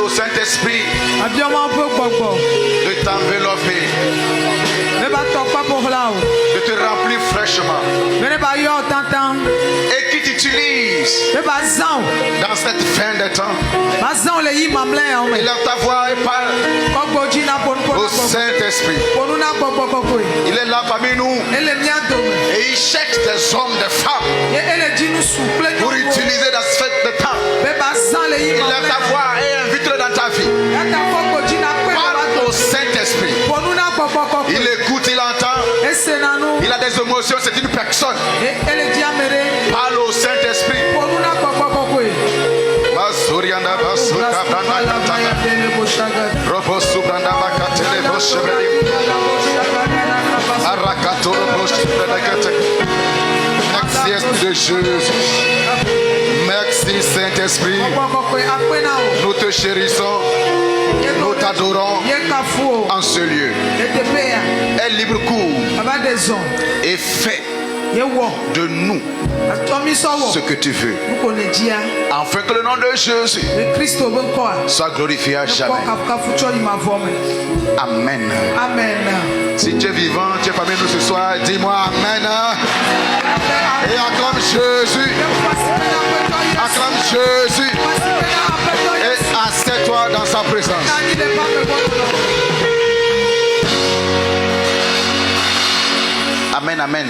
au Saint-Esprit de t'envelopper, de te remplir fraîchement et qui t'utilise dans cette fin de temps. Élève ta voix et parle au Saint-Esprit. Il est là parmi nous et il cherche des hommes, des femmes pour utiliser dans cette fin de temps. Élève ta voix et invite-le dans ta vie. Parle au Saint-Esprit. Il écoute, il entend. Il a des émotions, c'est une personne. Parle au Saint-Esprit. Merci Esprit de Jésus. Merci Saint-Esprit. Nous te chérissons. Nous t'adorons en ce lieu. Aie libre cours et fais de nous ce que tu veux, afin que le nom de Jésus soit glorifié à jamais. Amen. Si tu es vivant, tu es parmi nous ce soir, dis-moi Amen. Et acclame Jésus. Acclame Jésus. Et assieds-toi dans sa présence. Amen, amen.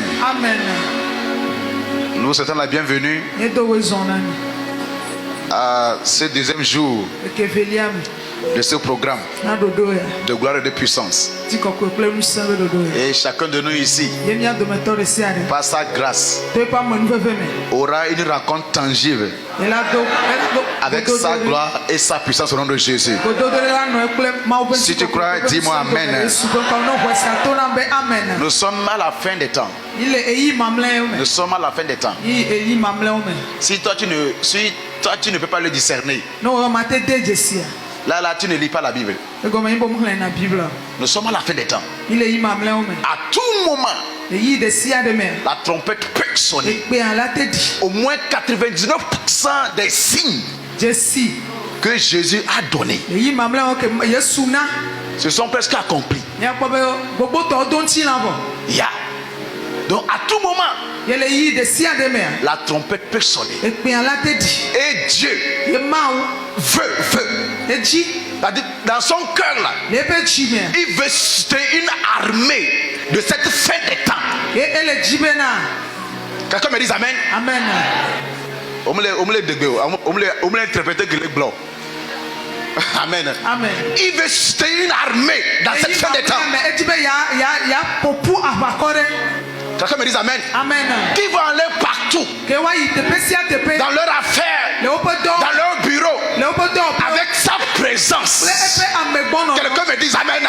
Nous souhaitons la bienvenue à ce deuxième jour de ce programme de gloire et de puissance. Et chacun de nous ici, par sa grâce, aura une rencontre tangible avec sa gloire et sa puissance au nom de Jésus. Si tu crois, dis-moi Amen. Nous sommes à la fin des temps. Nous sommes à la fin des temps. Si toi tu ne peux pas le discerner, là tu ne lis pas la Bible. Nous sommes à la fin des temps. À tout moment, la trompette peut sonner. Au moins 99% des signes que Jésus a donnés se sont presque accomplis. Donc à tout moment, la trompette peut sonner. Et Dieu veut. Dans son cœur là, il veut susciter une armée de cette fin des temps. Quelqu'un me dit Amen. Amen. Il veut susciter une armée dans cette fin des temps. Quelqu'un me dit Amen. Qui va aller partout, dans leur affaire, dans leur bureau, avec sa présence. Quelqu'un me dit Amen.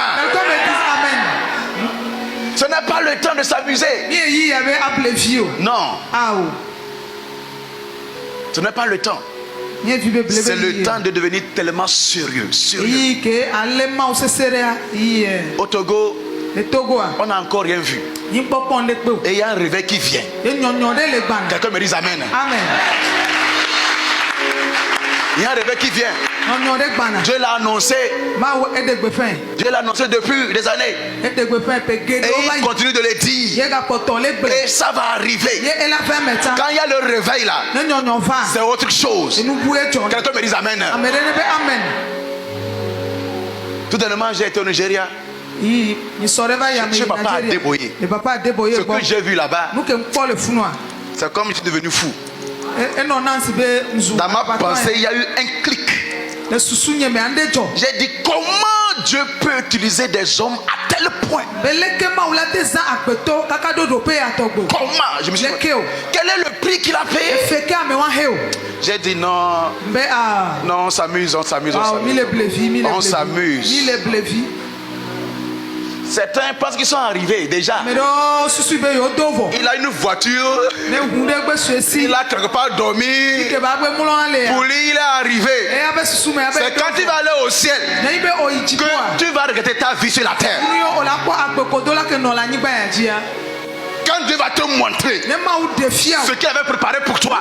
Ce n'est pas le temps de s'amuser. Non. Ce n'est pas le temps. C'est le temps de devenir tellement sérieux. Au Togo, on n'a encore rien vu. Et il y a un réveil qui vient. Quelqu'un me dit Amen. Il y a un réveil qui vient. Dieu l'a annoncé. Dieu l'a annoncé depuis des années. Et il continue de le dire. Et ça va arriver. Quand il y a le réveil là, c'est autre chose. Quelqu'un me dit Amen. Tout dernièrement, j'ai été au Nigeria. Je papa a débrouillé. Ce que j'ai vu là-bas, c'est comme je suis devenu fou. Dans ma pensée, il y a eu un clic. J'ai dit comment Dieu peut utiliser des hommes à tel point. Comment? Je me suis dit, quel est le prix qu'il a payé? J'ai dit non, on s'amuse. Certains pensent qu'ils sont arrivés déjà. Il a une voiture. Il a quelque part dormi. Pour lui, il est arrivé. C'est quand il va aller au ciel que tu vas regretter ta vie sur la terre. Quand Dieu va te montrer ce qu'il avait préparé pour toi.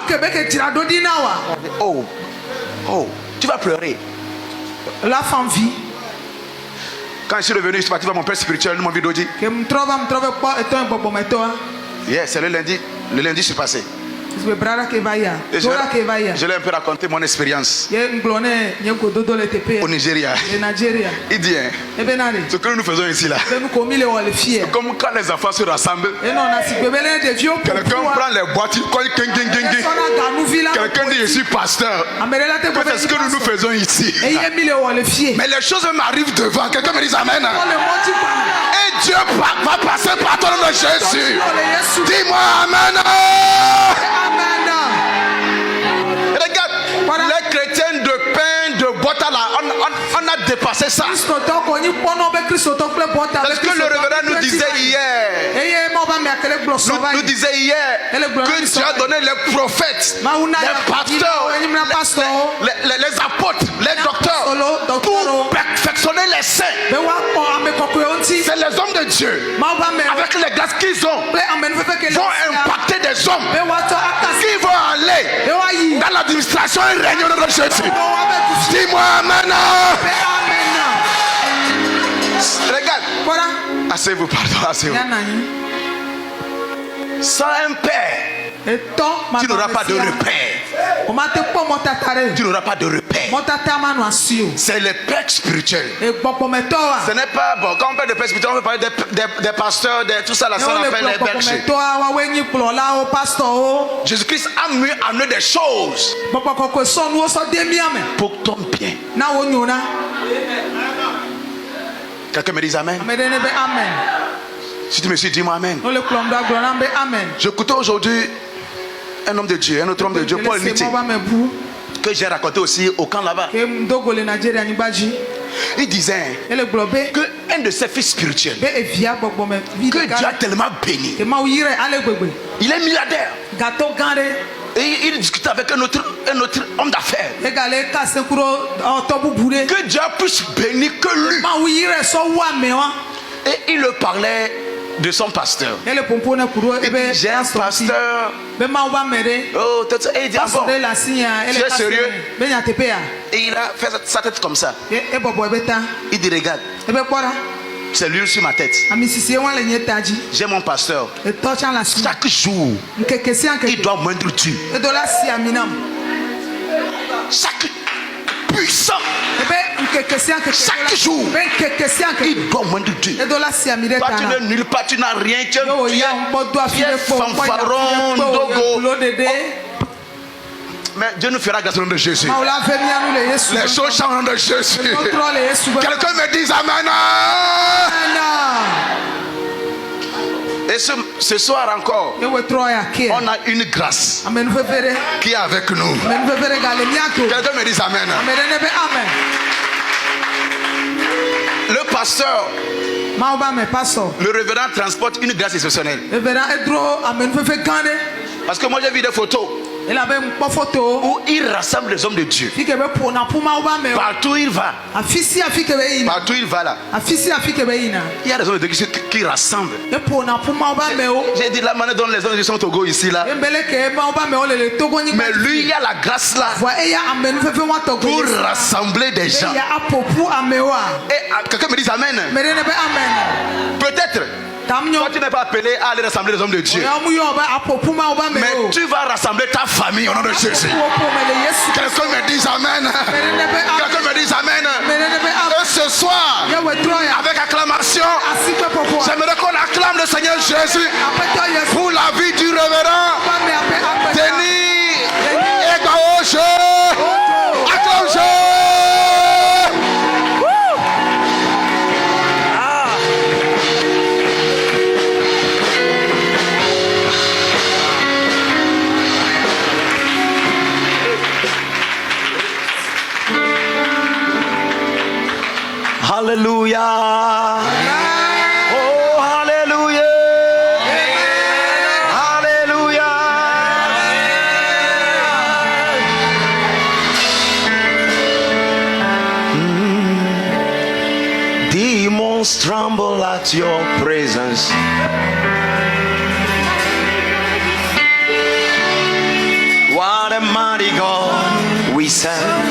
Oh, tu vas pleurer. La femme vit. Quand je suis revenu, je suis parti voir mon père spirituel, mon vidéo. Yes, c'est le lundi je suis passé. Et je l'ai un peu raconté mon expérience au Nigeria. Il dit, ce que nous faisons ici là, c'est comme quand les enfants se rassemblent, quelqu'un prend les boîtes, quelqu'un dit je suis pasteur, c'est ce que nous faisons ici. Mais les choses m'arrivent devant, quelqu'un me dit amen. Et Dieu va passer par ton nom de Jésus. Dis-moi amen. Regarde, les chrétiens de pain, de boîte là, on a dépassé ça. C'est ce que le révérend nous disait hier. Nous disait hier que Dieu a donné les prophètes, les pasteurs, les apôtres, les docteurs pour perfectionner les saints. C'est les hommes de Dieu, avec les grâces qu'ils ont, vont impacter des hommes qui vont aller dans l'administration et régner de Jésus. Dis-moi amen. Regarde. Asseyez-vous, pardon, asseyez-vous. Sans un père, tu n'auras pas de repère. Tu n'auras pas de repère. C'est le père spirituel. Ce n'est pas bon. Quand on parle de père spirituel, on peut parler des pasteurs, de tout ça, là, ça on appelle les bergers. Jésus-Christ a mieux amené des choses pour ton bien. Quelqu'un me dit amen. Si tu me suis, dis-moi amen. J'écoutais aujourd'hui un homme de Dieu, un autre homme de Dieu, Paul Niti, que j'ai raconté aussi au camp là-bas. Il disait qu'un de ses fils spirituels, que Dieu a tellement béni, il est milliardaire. Et il discutait avec un autre homme d'affaires, que Dieu a plus béni que lui. Et il le parlait de son pasteur. Et j'ai un pasteur. Oh, et il dit, ah bon, tu es sérieux? Et il a fait sa tête comme ça. Il dit, regarde, c'est l'huile sur ma tête. J'ai mon pasteur. Chaque jour, il doit moindre Dieu. Chaque puissant, chaque jour, il doit moindre Dieu. Toi, tu n'es nulle part, tu n'as rien. Tu es fanfaron, dogo. Mais Dieu nous fera grâce au nom de Jésus. Les choses changent au nom de Jésus. Quelqu'un me dit amen. Et ce soir encore, on a une grâce qui est avec nous. Quelqu'un me dit amen. Le pasteur, le révérend transporte une grâce exceptionnelle. Parce que moi j'ai vu des photos où il rassemble les hommes de Dieu. Partout il va. Partout il va là. Il y a des hommes de Dieu qui rassemblent. J'ai dit la manière dont les hommes de Dieu sont au Togo ici là. Mais lui il y a la grâce là pour rassembler des gens. Et quelqu'un me dit amen. Peut-être toi tu n'es pas appelé à aller rassembler les hommes de Dieu, mais tu vas rassembler ta famille au nom de Jésus. Quelqu'un me dit amen. Quelqu'un me dit amen. Et ce soir, avec acclamation, j'aimerais qu'on acclame le Seigneur Jésus pour la vie du révérend Denis Egbaoche. Acclame Jésus. Hallelujah. Oh, hallelujah. Hallelujah. Demons tremble at your presence. What a mighty God we serve.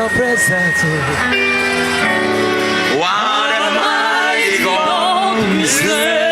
presence. What a mighty God we serve.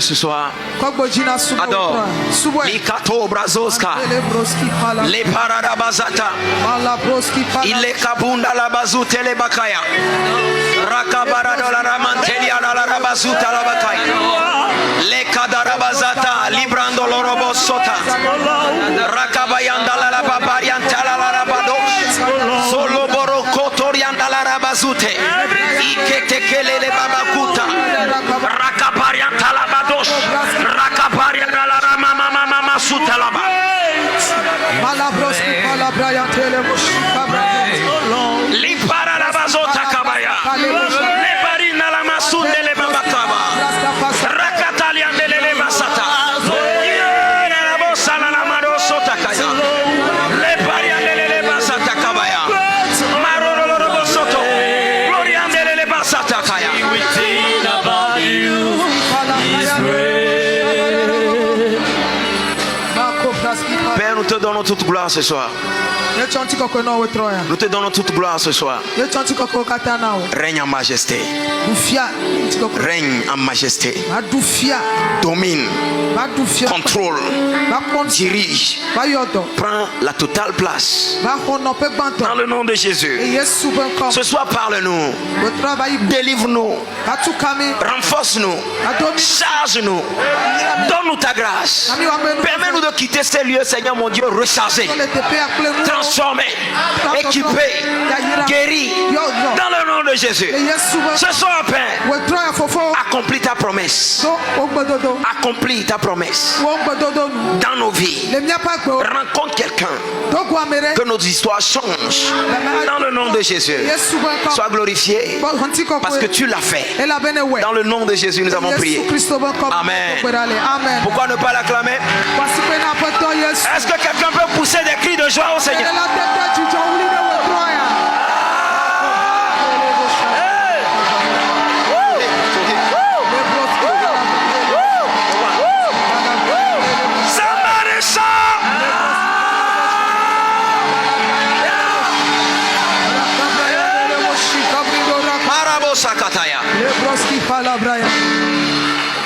Ce soir, adore Likato Brazoska, le Paradabazata, il est Kabunda la Bazute le Bakaya, Rakabarado la Ramantelia la Rabazuta la Bakaya, le Kadarabazata, Librando Lorobo Sota, Rakabayanda la Babarianta la Rabados, Solo Borokotorianda la Rabazute, Iketekele le Babakuta, Rakabarianta la Rakaparia la mama mama sutalaba. Malabroski palabraya telemushika. Li para la bazota kabaya. Le parina la masunde le babakaba. Rakatalia de le basata. La bossa la maro sota kaya. Le paria de le basata kabaya. Maroro lo bosoto. Gloria de le basata kaya. Père, nous te donnons toute gloire ce soir. Nous te donnons toute gloire ce soir. Règne en majesté. Règne en majesté. Domine. Contrôle. Dirige. Prends la totale place. Dans le nom de Jésus. Ce soir, parle-nous. Délivre-nous. Renforce-nous. Charge-nous. Donne-nous ta grâce. Permets-nous de quitter ces lieux, Seigneur mon Dieu, rechargés, transformés, équipés, guéris. Dans le nom de Jésus. Ce soir, Père, accomplis ta promesse. Accomplis ta promesse dans nos vies. Rencontre quelqu'un. Que nos histoires changent. Dans le nom de Jésus. Sois glorifié parce que tu l'as fait. Dans le nom de Jésus, nous avons prié. Amen. Pourquoi ne pas l'acclamer? Est-ce que quelqu'un peut pousser des cris de joie au Seigneur?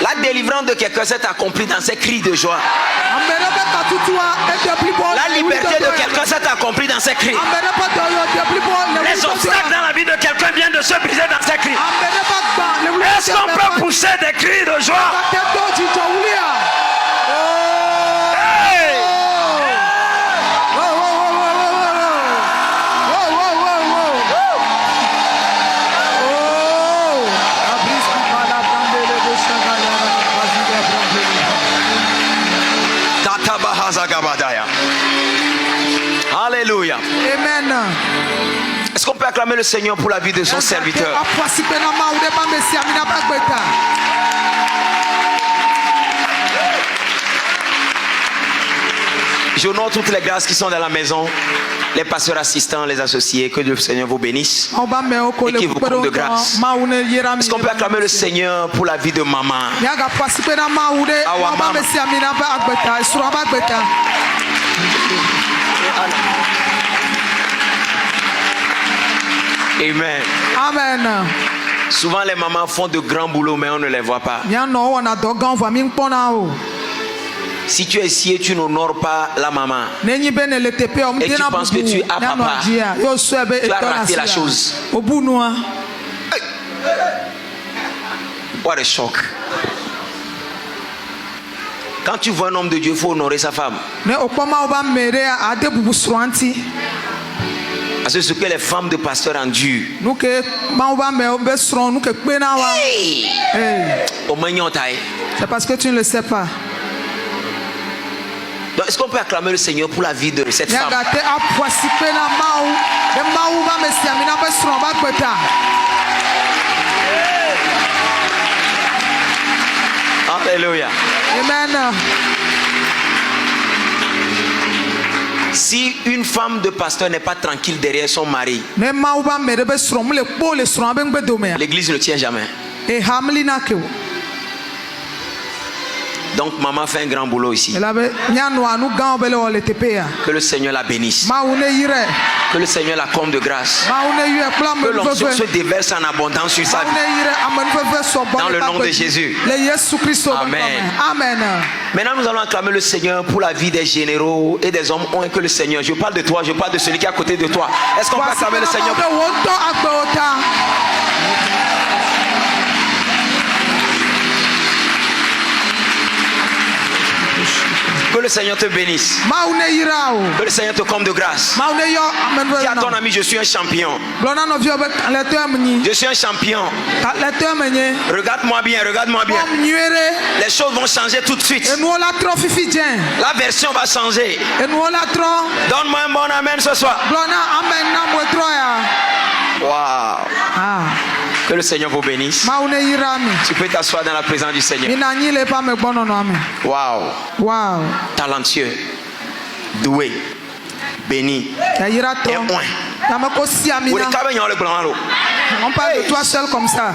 La délivrance de quelqu'un s'est accomplie dans ces cris de joie. La liberté de quelqu'un s'est accomplie dans ces cris. Les obstacles dans la vie de quelqu'un viennent de se briser dans ces cris. Est-ce qu'on peut pousser des cris de joie? Alléluia. Amen. Est-ce qu'on peut acclamer le Seigneur pour la vie de son serviteur? J'honore toutes les grâces qui sont dans la maison, les pasteurs assistants, les associés. Que le Seigneur vous bénisse et qu'il vous comble de grâce. Est-ce qu'on peut acclamer le Seigneur pour la vie de maman? Amen. Amen. Souvent les mamans font de grands boulots mais on ne les voit pas. Si tu es ici et tu n'honores pas la maman et tu penses que tu as papa, tu as raté la chose. What a shock. Quand tu vois un homme de Dieu, il faut honorer sa femme. Parce que ce que les femmes de pasteurs endurent. C'est parce que tu ne le sais pas. Donc, est-ce qu'on peut acclamer le Seigneur pour la vie de cette femme? Alléluia. Amen. Si une femme de pasteur n'est pas tranquille derrière son mari, l'église ne tient jamais. Donc maman fait un grand boulot ici. Que le Seigneur la bénisse. Que le Seigneur la comble de grâce. Que l'onction se déverse en abondance sur sa vie. Dans le nom de Jésus. Amen. Amen. Maintenant nous allons acclamer le Seigneur pour la vie des généraux et des hommes ont que le Seigneur. Je parle de toi, je parle de celui qui est à côté de toi. Est-ce qu'on peut acclamer le Seigneur? Que le Seigneur te bénisse. Que le Seigneur te comble de grâce. Dis à ton ami, je suis un champion. Je suis un champion. Regarde-moi bien, regarde-moi bien. Les choses vont changer tout de suite. La version va changer. Donne-moi un bon amen ce soir. Wow. Que le Seigneur vous bénisse. Tu peux t'asseoir dans la présence du Seigneur. Wow. Wow. Talentueux, doué, béni et oint. On parle de toi seul comme ça.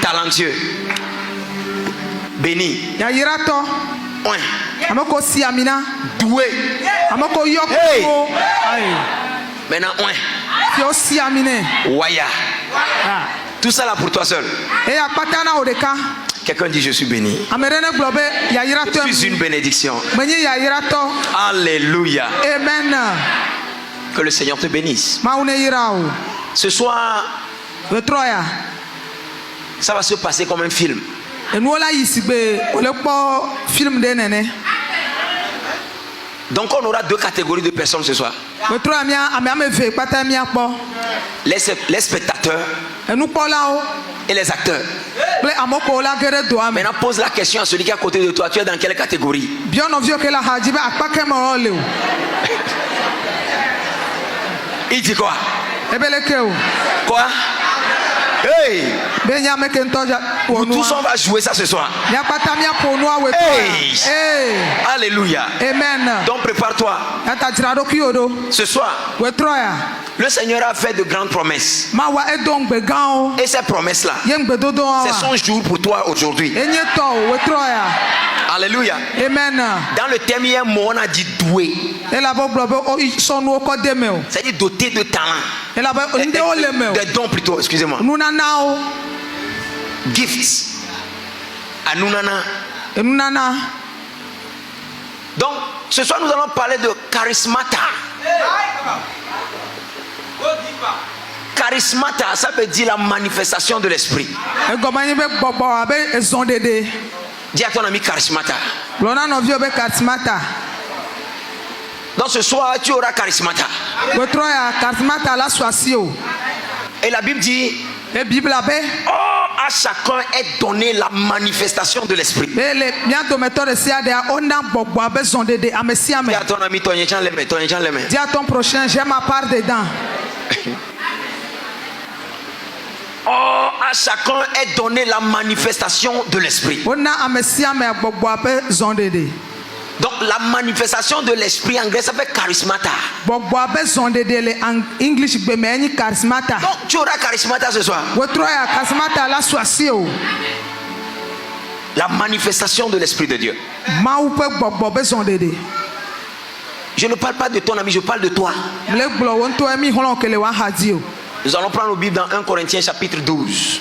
Talentueux, béni, oint, doué. Hey. Maintenant oint. Waya. Tout ça là pour toi seul. Quelqu'un dit je suis béni. Je suis une bénédiction. Alléluia. Amen. Que le Seigneur te bénisse. Ce soir, ça va se passer comme un film. Donc on aura deux catégories de personnes ce soir. Les spectateurs et les acteurs. Maintenant pose la question à celui qui est à côté de toi. Tu es dans quelle catégorie? Il dit quoi? Quoi? Hey! Nous tous on va jouer ça ce soir. Hey! Alléluia. Amen. Donc prépare-toi. Ce soir, le Seigneur a fait de grandes promesses. Et ces promesses-là, c'est son jour pour toi aujourd'hui. Alléluia. Amen. Dans le thème, il y a un mot, on a dit doué. C'est-à-dire doté de talent. Des dons plutôt, excusez-moi. Gifts. Anunana. Donc, ce soir, nous allons parler de charismata. Charismata, ça veut dire la manifestation de l'esprit. Dis à ton ami charismata. Donc ce soir, tu auras charismata. Et la Bible dit, oh, à chacun est donné la manifestation de l'esprit. Dis à ton ami, dis à ton prochain, j'ai ma part dedans. Or, à chacun est donné la manifestation de l'esprit. Donc la manifestation de l'esprit en grec ça fait charismata. Donc tu auras charismata ce soir. La manifestation de l'esprit de Dieu. Je ne parle pas de ton ami, je parle de toi. Nous allons prendre nos Bibles dans 1 Corinthiens chapitre 12.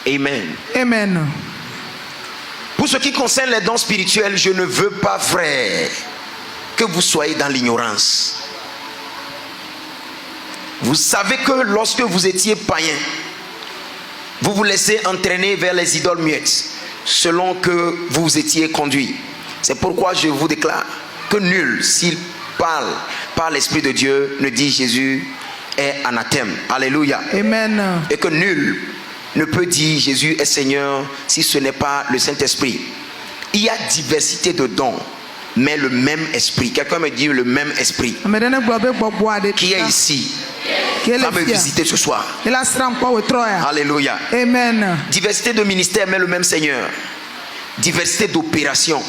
Amen. Amen. Pour ce qui concerne les dons spirituels, je ne veux pas, frère, que vous soyez dans l'ignorance. Vous savez que lorsque vous étiez païen, vous vous laissez entraîner vers les idoles muettes, selon que vous étiez conduit. C'est pourquoi je vous déclare que nul, s'il parle par l'Esprit de Dieu, ne dit Jésus est anathème. Alléluia. Amen. Et que nul ne peut dire Jésus est Seigneur si ce n'est pas le Saint-Esprit. Il y a diversité de dons, mais le même esprit. Quelqu'un me dit le même esprit. Qui est ici? Va me visiter ce soir. Alléluia. Amen. Diversité de ministères, mais le même Seigneur. Diversité d'opérations,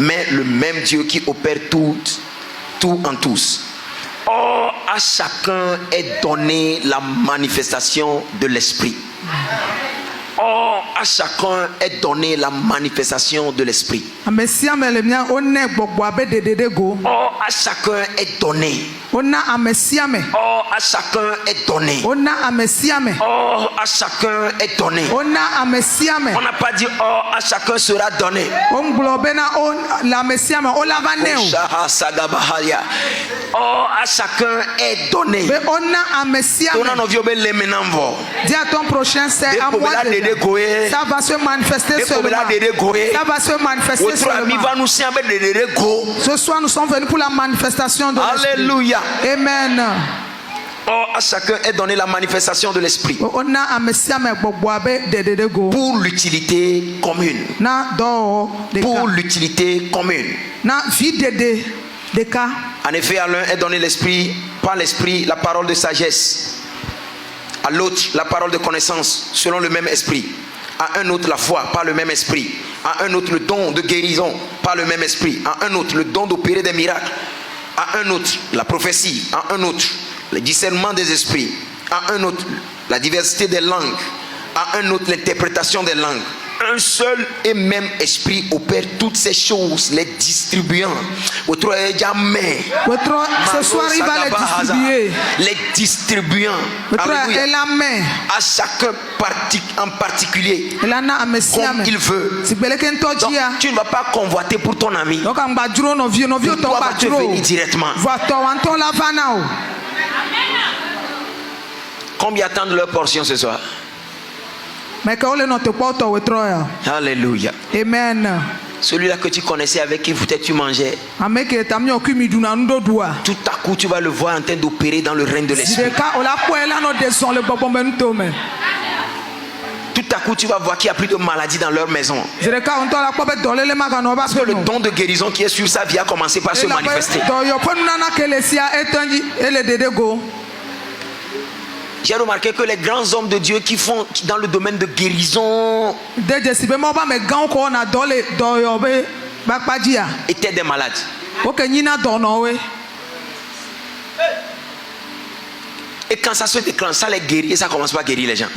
mais le même Dieu qui opère tout en tous. Or, à chacun est donné la manifestation de l'esprit. Or, à chacun est donné la manifestation de l'esprit. Or, à chacun est donné. Or, à chacun est donné. Or, à chacun est donné. On n'a pas dit or, à chacun sera donné. Or, à chacun est donné. Dis à ton prochain, c'est à moi. Ça va se manifester seulement. Ça va se manifester seulement. Ce soir, nous sommes venus pour la manifestation de l'esprit. Alléluia. Amen. Or, à chacun est donné la manifestation de l'esprit pour l'utilité commune. Pour l'utilité commune. En effet, à l'un est donné l'esprit, par l'esprit, la parole de sagesse. À l'autre, la parole de connaissance, selon le même esprit. À un autre, la foi, par le même esprit. À un autre, le don de guérison, par le même esprit. À un autre, le don d'opérer des miracles. À un autre, la prophétie. À un autre, le discernement des esprits. À un autre, la diversité des langues. À un autre, l'interprétation des langues. Un seul et même esprit opère toutes ces choses, les distribuant. Ce soir, il va les distribuer. Les distribuant. Alléluia. À chacun en particulier. Comme il veut. Donc, tu ne vas pas convoiter pour ton ami. Pour toi, tu veux venir directement. Combien attendent leur portion ce soir? Alléluia. Amen. Celui-là que tu connaissais, avec qui peut-être tu mangeais, tout à coup tu vas le voir en train d'opérer dans le règne de l'esprit. Tout à coup tu vas voir qu'il n'y a plus de maladie dans leur maison. Parce que le don de guérison qui est sur sa vie a commencé par se manifester. J'ai remarqué que les grands hommes de Dieu qui font dans le domaine de guérison étaient des malades. Et quand ça se déclenche, ça les guérit et ça commence pas à guérir les gens.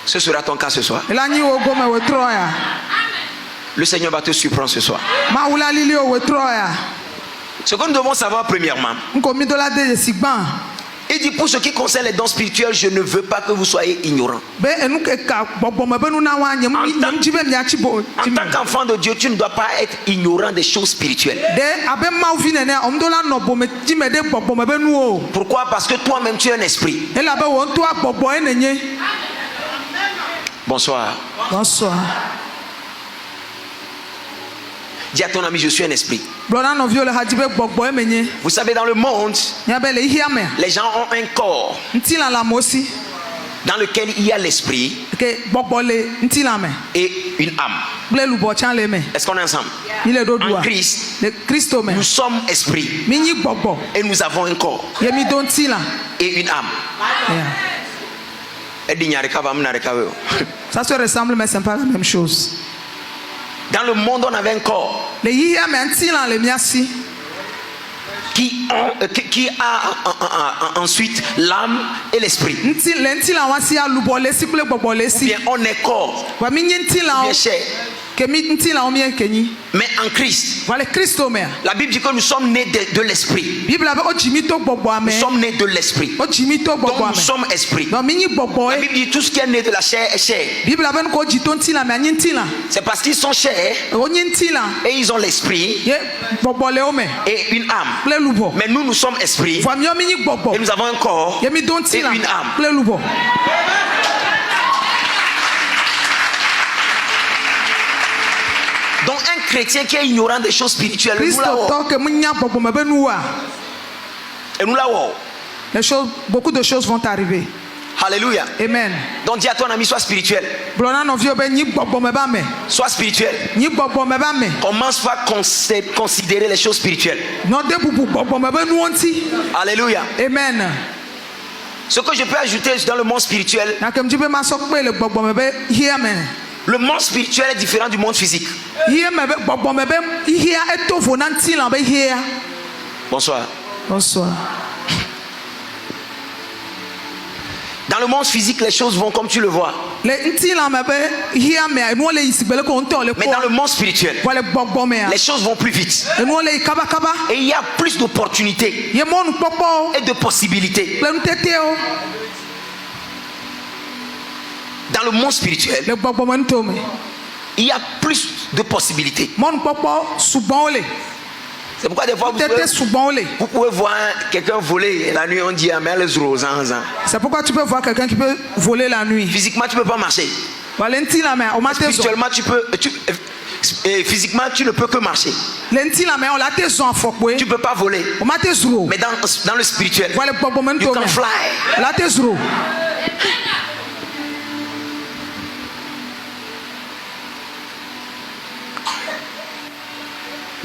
Ce sera ton cas ce soir. Le Seigneur va te surprendre ce soir. Ce que nous devons savoir premièrement, il dit pour ce qui concerne les dons spirituels, je ne veux pas que vous soyez ignorants. En tant qu'enfant de Dieu, tu ne dois pas être ignorant des choses spirituelles. Pourquoi? Parce que toi-même tu es un esprit. Bonsoir. Bonsoir. Dis à ton ami, je suis un esprit. Vous savez, dans le monde, les gens ont un corps dans lequel il y a l'esprit et une âme. Est-ce qu'on est ensemble? En Christ, nous sommes esprits et nous avons un corps et une âme. Ça se ressemble, mais ce n'est pas la même chose. Dans le monde, on avait un corps qui a ensuite l'âme et l'esprit. Ou bien on est corps, ou bien chair. Mais en Christ, la Bible dit que nous sommes nés de l'esprit. Nous sommes nés de l'esprit. Donc nous sommes esprits. La Bible dit tout ce qui est né de la chair est chair. C'est parce qu'ils sont chair et ils ont l'esprit et une âme. Mais nous sommes esprits et nous avons un corps et une âme. Donc un chrétien qui est ignorant des choses spirituelles, beaucoup de choses vont arriver. Alléluia. Amen. Donc dis à ton ami, sois spirituel. Sois spirituel. Commence par considérer les choses spirituelles. Alléluia. Amen. Ce que je peux ajouter dans le monde spirituel, le monde spirituel est différent du monde physique. Bonsoir. Bonsoir. Dans le monde physique, les choses vont comme tu le vois. Mais dans le monde spirituel, les choses vont plus vite. Et il y a plus d'opportunités et de possibilités. Dans le monde spirituel, il y a plus de possibilités. C'est pourquoi des fois vous pouvez voir quelqu'un voler la nuit, on dit c'est pourquoi tu peux voir quelqu'un qui peut voler la nuit. Physiquement tu ne peux pas marcher. Spirituellement physiquement tu ne peux que marcher. Tu ne peux pas voler. Mais dans le spirituel, you can fly.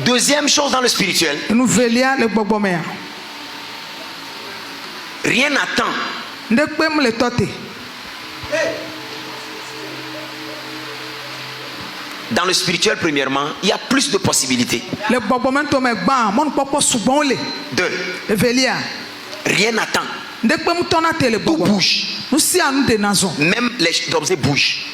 Deuxième chose dans le spirituel, rien n'attend. Dans le spirituel, premièrement, il y a plus de possibilités. Deux, rien n'attend. Tout bouge. Même les objets bougent.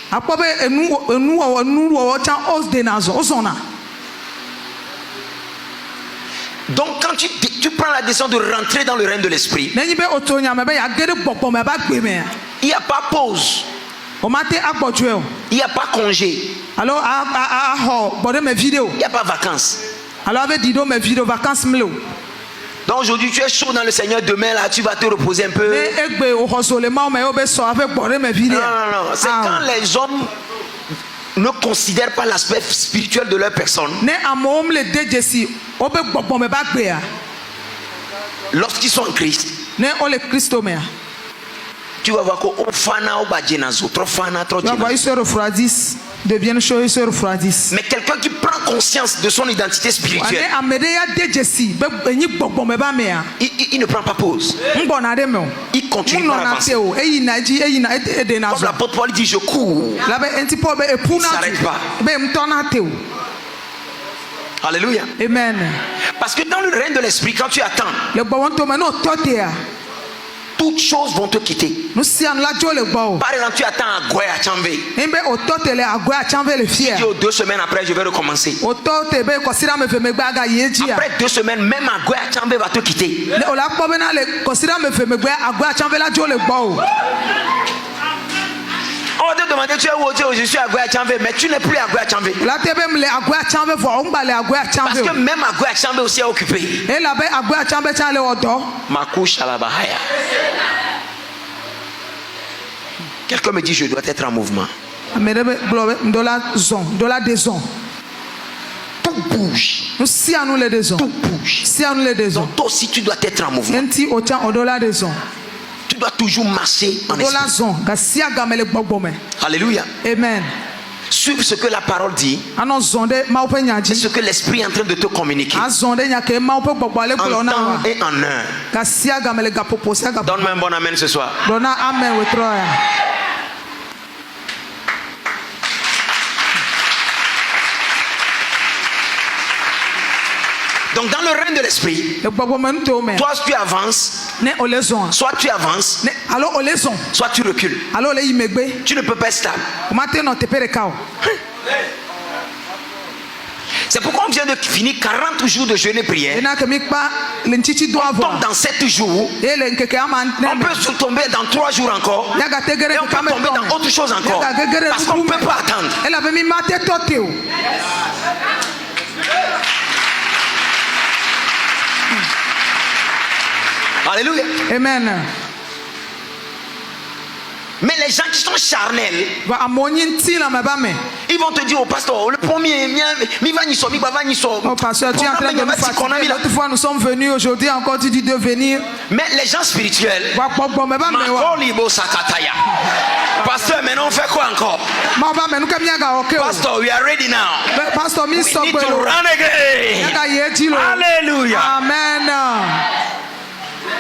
Donc quand tu prends la décision de rentrer dans le règne de l'esprit, il n'y a pas pause. Il n'y a pas congé. Il n'y a pas vacances. Donc aujourd'hui tu es chaud dans le Seigneur, demain là tu vas te reposer un peu. Non, c'est quand les hommes ne considèrent pas l'aspect spirituel de leur personne. Lorsqu'ils sont en Christ, tu vas voir ils se refroidissent, deviennent chauds, ils se refroidissent. Mais quelqu'un qui prend conscience de son identité spirituelle, il ne prend pas pause. Il continue par avancer. Comme l'apôtre Paul dit, je cours. Il ne s'arrête pas. Alléluia. Amen. Parce que dans le règne de l'esprit, quand tu attends, toutes choses vont te quitter. Par exemple, tu attends à Goué à Tchanvé. Tu dis 2 semaines après, je vais recommencer. Après 2 semaines, même à Goué à Tchanvé va te quitter. On va te demander, tu es où? Je suis à Goué à Tchanvé, mais tu n'es plus à Goué à Tchanvé. Parce que même à Goué à Tchanvé aussi est occupé. Makoucha la bahaya. Quelqu'un me dit, je dois être en mouvement. Tout bouge. Tout bouge. Donc toi aussi tu dois être en mouvement. Tu dois toujours marcher en esprit. Alléluia. Amen. Suivre ce que la parole dit. C'est ce que l'esprit est en train de te communiquer. En temps et en heure. Donne-moi un bon amen ce soir. Donc dans le règne de l'esprit, toi tu avances, soit tu avances, soit tu recules. Tu ne peux pas être stable. C'est pourquoi on vient de finir 40 jours de jeûne et prière. On tombe dans 7 jours. On peut se tomber dans 3 jours encore. Et on peut tomber dans autre chose encore. Parce qu'on ne peut pas attendre. Alléluia. Amen. Mais les gens qui sont charnels, ils vont te dire au pasteur, le premier, oh pasteur, tu es en train de nous fatiguer. L'autre fois nous sommes venus, aujourd'hui encore tu dis de venir. Mais les gens spirituels, pasteur, maintenant on fait quoi encore? Pasteur, we are ready now. Pastor, we need to run again. Alléluia. Amen.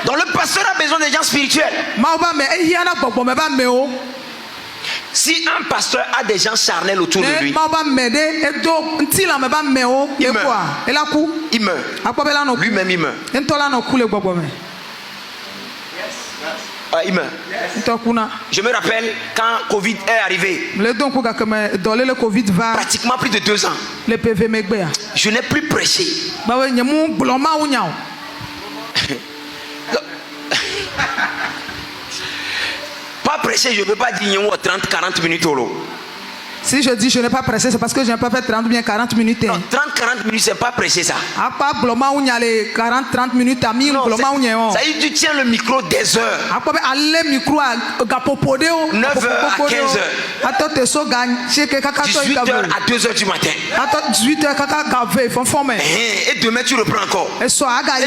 Donc le pasteur a besoin des gens spirituels. Si un pasteur a des gens charnels autour de lui, il meurt. Lui-même il meurt. Il meurt. Je me rappelle quand Covid est arrivé, pratiquement plus de 2 ans, je n'ai plus prêché. Pas prêcher, je ne peux pas dire 30-40 minutes. Si je dis je n'ai pas pressé, c'est parce que je n'ai pas fait 30 bien 40 minutes. Non, 30-40 minutes, c'est pas prêcher ça. Non, ça y est, tu tiens le micro des heures. 9h à 15h. 18h à 2h du matin. Et demain tu reprends encore. Et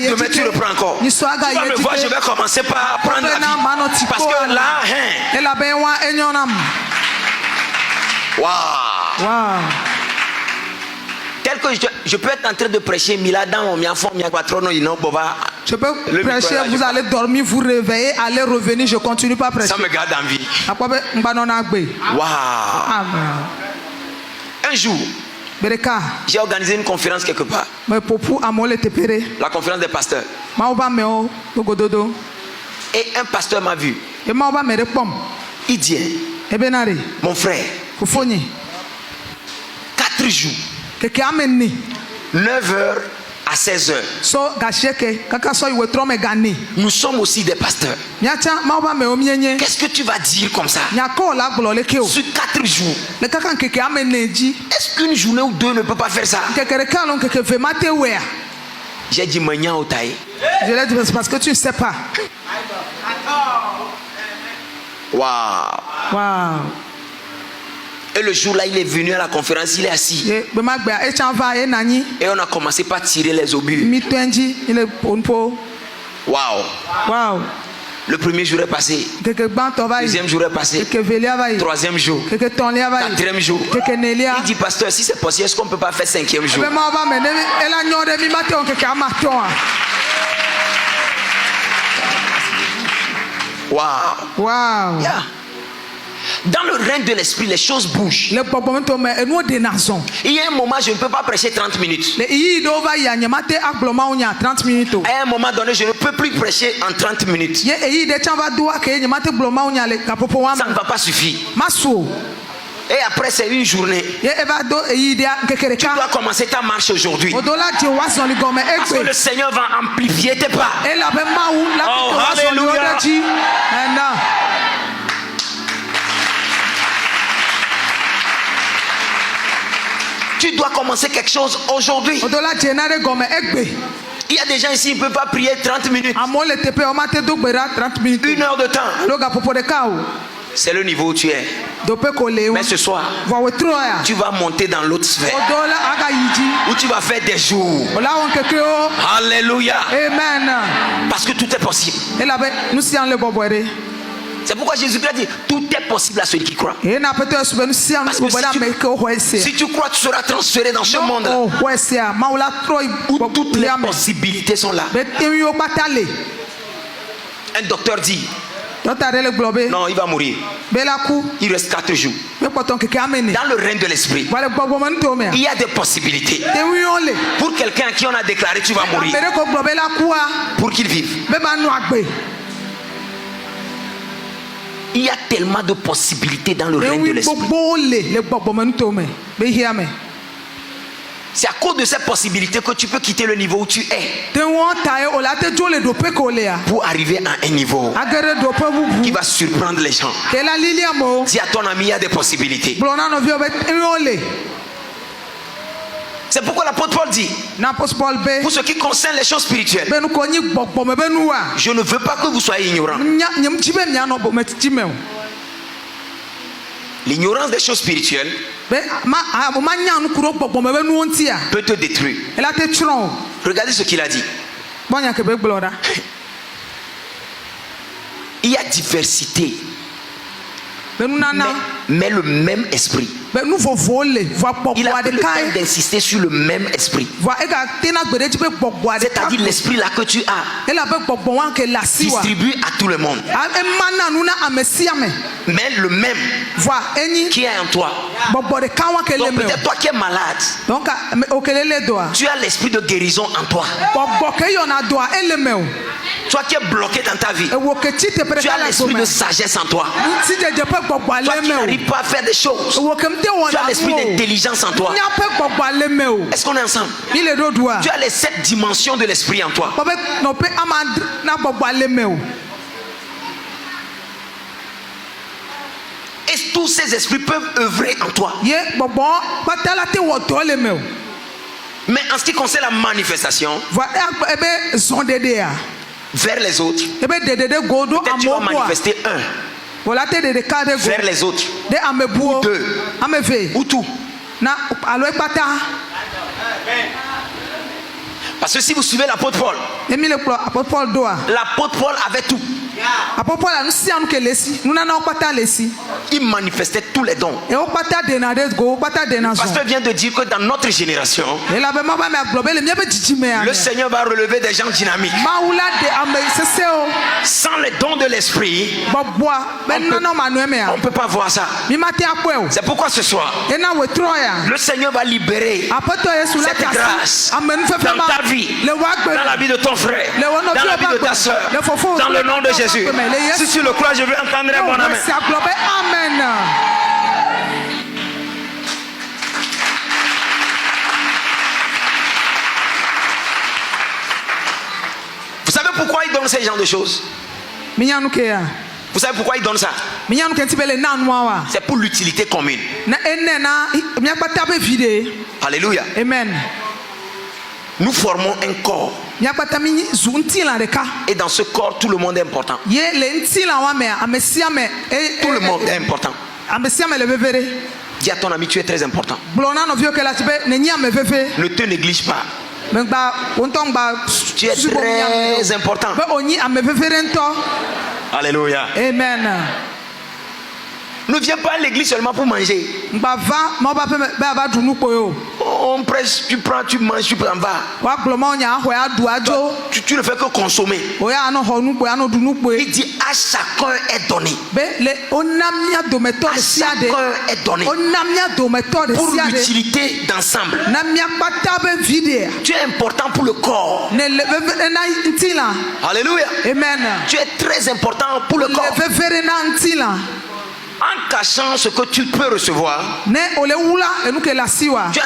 demain tu reprends encore. Tu vas me voir, je vais commencer par prendre la vie. Parce que là, wow. Tel que je peux être en train de prêcher, je peux prêcher, vous allez dormir, vous réveiller, allez revenir, je continue pas à prêcher. Ça me garde en vie. Wow. Un jour, j'ai organisé une conférence quelque part. La conférence des pasteurs. Et un pasteur m'a vu. Il dit, mon frère, 4 jours, 9h à 16h. Nous sommes aussi des pasteurs. Qu'est-ce que tu vas dire comme ça? Sur 4 jours. Est-ce qu'une journée ou 2 ne peut pas faire ça? J'ai dit Mania au taille. Je l'ai dit parce que tu ne sais pas. Wow. Et le jour là, il est venu à la conférence, il est assis. Et on a commencé par tirer les obus. Wow. Le premier jour est passé. Deuxième jour est passé. Troisième jour. Quatrième jour. Il dit, pasteur, si c'est possible, est-ce qu'on ne peut pas faire 5e jour? Wow. Yeah. Dans le règne de l'esprit, les choses bougent. Il y a un moment, je ne peux pas prêcher 30 minutes. À un moment donné, je ne peux plus prêcher en 30 minutes. Ça ne va pas suffire. Et après, c'est une journée. Tu dois commencer ta marche aujourd'hui. Parce que le Seigneur va amplifier tes pas. Oh, alléluia. Tu dois commencer quelque chose aujourd'hui. Il y a des gens ici, ils ne peuvent pas prier 30 minutes. 1 heure de temps. C'est le niveau où tu es. Mais ce soir, tu vas monter dans l'autre sphère où tu vas faire des jours. Alléluia. Amen. Parce que tout est possible. C'est pourquoi Jésus-Christ a dit tout est possible à celui qui croit. Parce que si tu crois, tu seras transféré dans ce monde où toutes les possibilités sont là. Un docteur dit non, il va mourir. Il reste 4 jours. Dans le règne de l'esprit, il y a des possibilités. Pour quelqu'un à qui on a déclaré tu vas mourir, pour qu'il vive. Il y a tellement de possibilités dans le règne de l'esprit. C'est à cause de ces possibilités que tu peux quitter le niveau où tu es pour arriver à un niveau qui va surprendre les gens. Dis à ton ami, il y a des possibilités. C'est pourquoi l'apôtre Paul dit, pour ce qui concerne les choses spirituelles, je ne veux pas que vous soyez ignorants. L'ignorance des choses spirituelles peut te détruire. Regardez ce qu'il a dit. Il y a diversité, mais le même esprit. Il a le temps d'insister sur le même esprit. C'est-à-dire l'esprit là que tu as distribue à tout le monde. Mais le même qui est en toi. Donc peut-être toi qui es malade, tu as l'esprit de guérison en toi. Toi qui es bloqué dans ta vie, tu as l'esprit de sagesse en toi. Toi qui n'arrives pas à faire des choses, tu as l'esprit d'intelligence en toi. Est-ce qu'on est ensemble? Tu as les 7 dimensions de l'esprit en toi. Et tous ces esprits peuvent œuvrer en toi. Mais en ce qui concerne la manifestation vers les autres, peut-être tu vas manifester un vers les autres, ou 2, ou tout. Parce que si vous suivez l'apôtre Paul, l'apôtre Paul avait tout. Il manifestait tous les dons. Le pasteur vient de dire que dans notre génération, le Seigneur va relever des gens dynamiques. Sans les dons de l'esprit, on ne peut pas voir ça. C'est pourquoi ce soir, le Seigneur va libérer cette grâce dans ta vie, dans la vie de ton frère, dans la vie de ta soeur, dans le nom de Jésus. Si tu le crois, je veux entendre un bon amen. Amen. Vous savez pourquoi il donne ces genres de choses? Vous savez pourquoi il donne ça? C'est pour l'utilité commune. Alléluia. Amen. Nous formons un corps. Et dans ce corps, tout le monde est important. Tout le monde est important. Dis à ton ami, tu es très important. Ne te néglige pas. Tu es très important. Alléluia. Amen. Ne viens pas à l'église seulement pour manger. On prêche, tu prends, tu manges, tu t'en vas. Tu ne fais que consommer. Il dit à chacun est donné. À chacun est donné. Pour l'utilité d'ensemble. Tu es important pour le corps. Alléluia. Amen. Tu es très important pour le corps. En cachant ce que tu peux recevoir, tu es en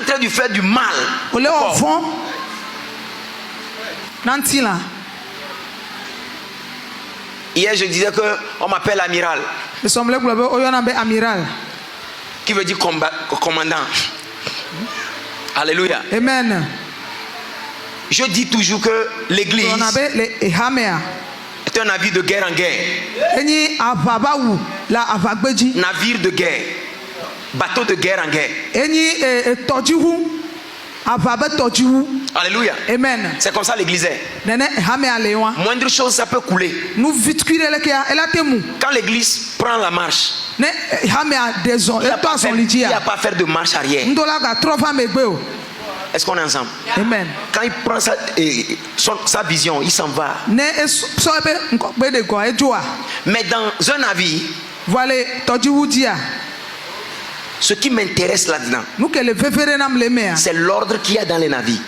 train de faire du mal au corps. Hier, je disais qu'on m'appelle amiral. Qui veut dire commandant. Alléluia. Amen. Je dis toujours que l'église est un avis de guerre en guerre. navire de guerre, bateau de guerre en guerre. Alléluia. Amen. C'est comme ça l'église est. Moindre chose, ça peut couler. Quand l'église prend la marche, il n'y a pas à faire de marche arrière. Est-ce qu'on est ensemble? Amen. Quand il prend sa vision, il s'en va. Mais dans un navire, ce qui m'intéresse là-dedans, c'est l'ordre qu'il y a dans les navires.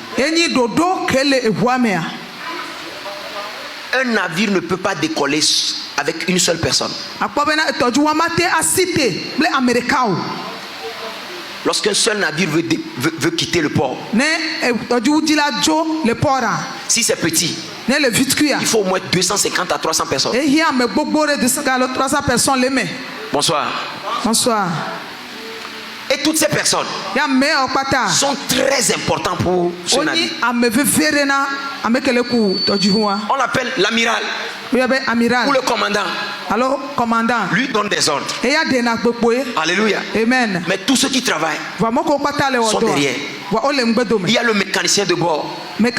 Un navire ne peut pas décoller avec une seule personne. Lorsqu'un seul navire veut quitter le port, si c'est petit, il faut au moins 250 à 300 personnes. Bonsoir. Bonsoir. Et toutes ces personnes sont très importantes pour ce navire. On l'appelle l'amiral ou le commandant. Alors, commandant, lui donne des ordres. Alléluia. Amen. Mais tous ceux qui travaillent sont derrière. Il y a le mécanicien de bord. Il y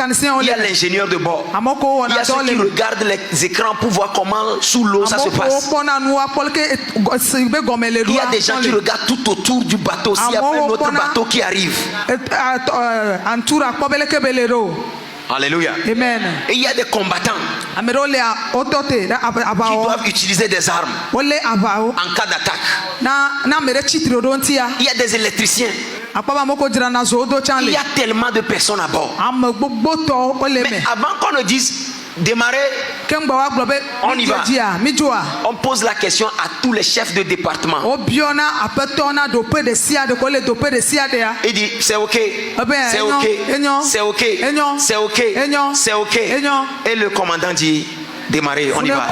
a l'ingénieur de bord. Il y a ceux qui regardent les écrans pour voir comment sous l'eau ça se passe. Il y a des gens qui regardent tout autour du bateau s'il y a un autre bateau qui arrive. Alléluia. Amen. Et il y a des combattants qui doivent utiliser des armes en cas d'attaque. Il y a des électriciens. Il y a tellement de personnes à bord. Mais avant qu'on ne dise démarrer, on y va. On pose la question à tous les chefs de département. Il dit c'est ok, c'est ok, c'est ok, c'est ok, c'est ok. Et le commandant dit démarrer, on y va.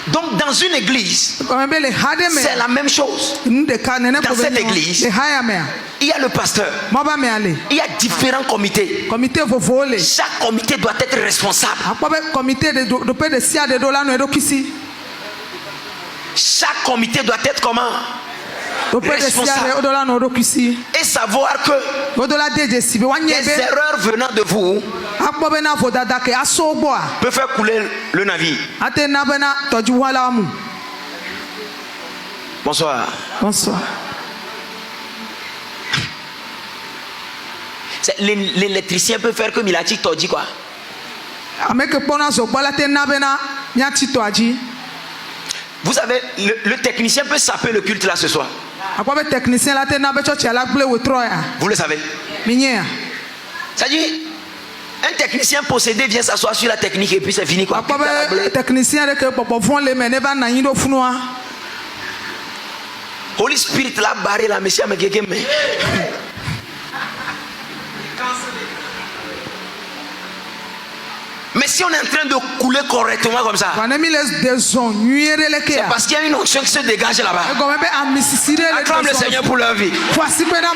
Donc dans une église, c'est la même chose. Dans cette église, il y a le pasteur. Il y a différents comités. Chaque comité doit être responsable. Chaque comité doit être comment? Responsable. Et savoir que les erreurs venant de vous peuvent faire couler le navire. Bonsoir. Bonsoir. L'électricien peut faire comme il a dit, dit quoi? Vous savez, le technicien peut saper le culte là ce soir. Vous le savez? C'est-à-dire, un technicien possédé vient s'asseoir sur la technique et puis c'est fini quoi. Holy Spirit l'a barré là, monsieur, mais quelqu'un mais. Mais si on est en train de couler correctement comme ça, c'est parce qu'il y a une onction qui se dégage là-bas. Acclame le Seigneur pour leur vie. Tu peux être en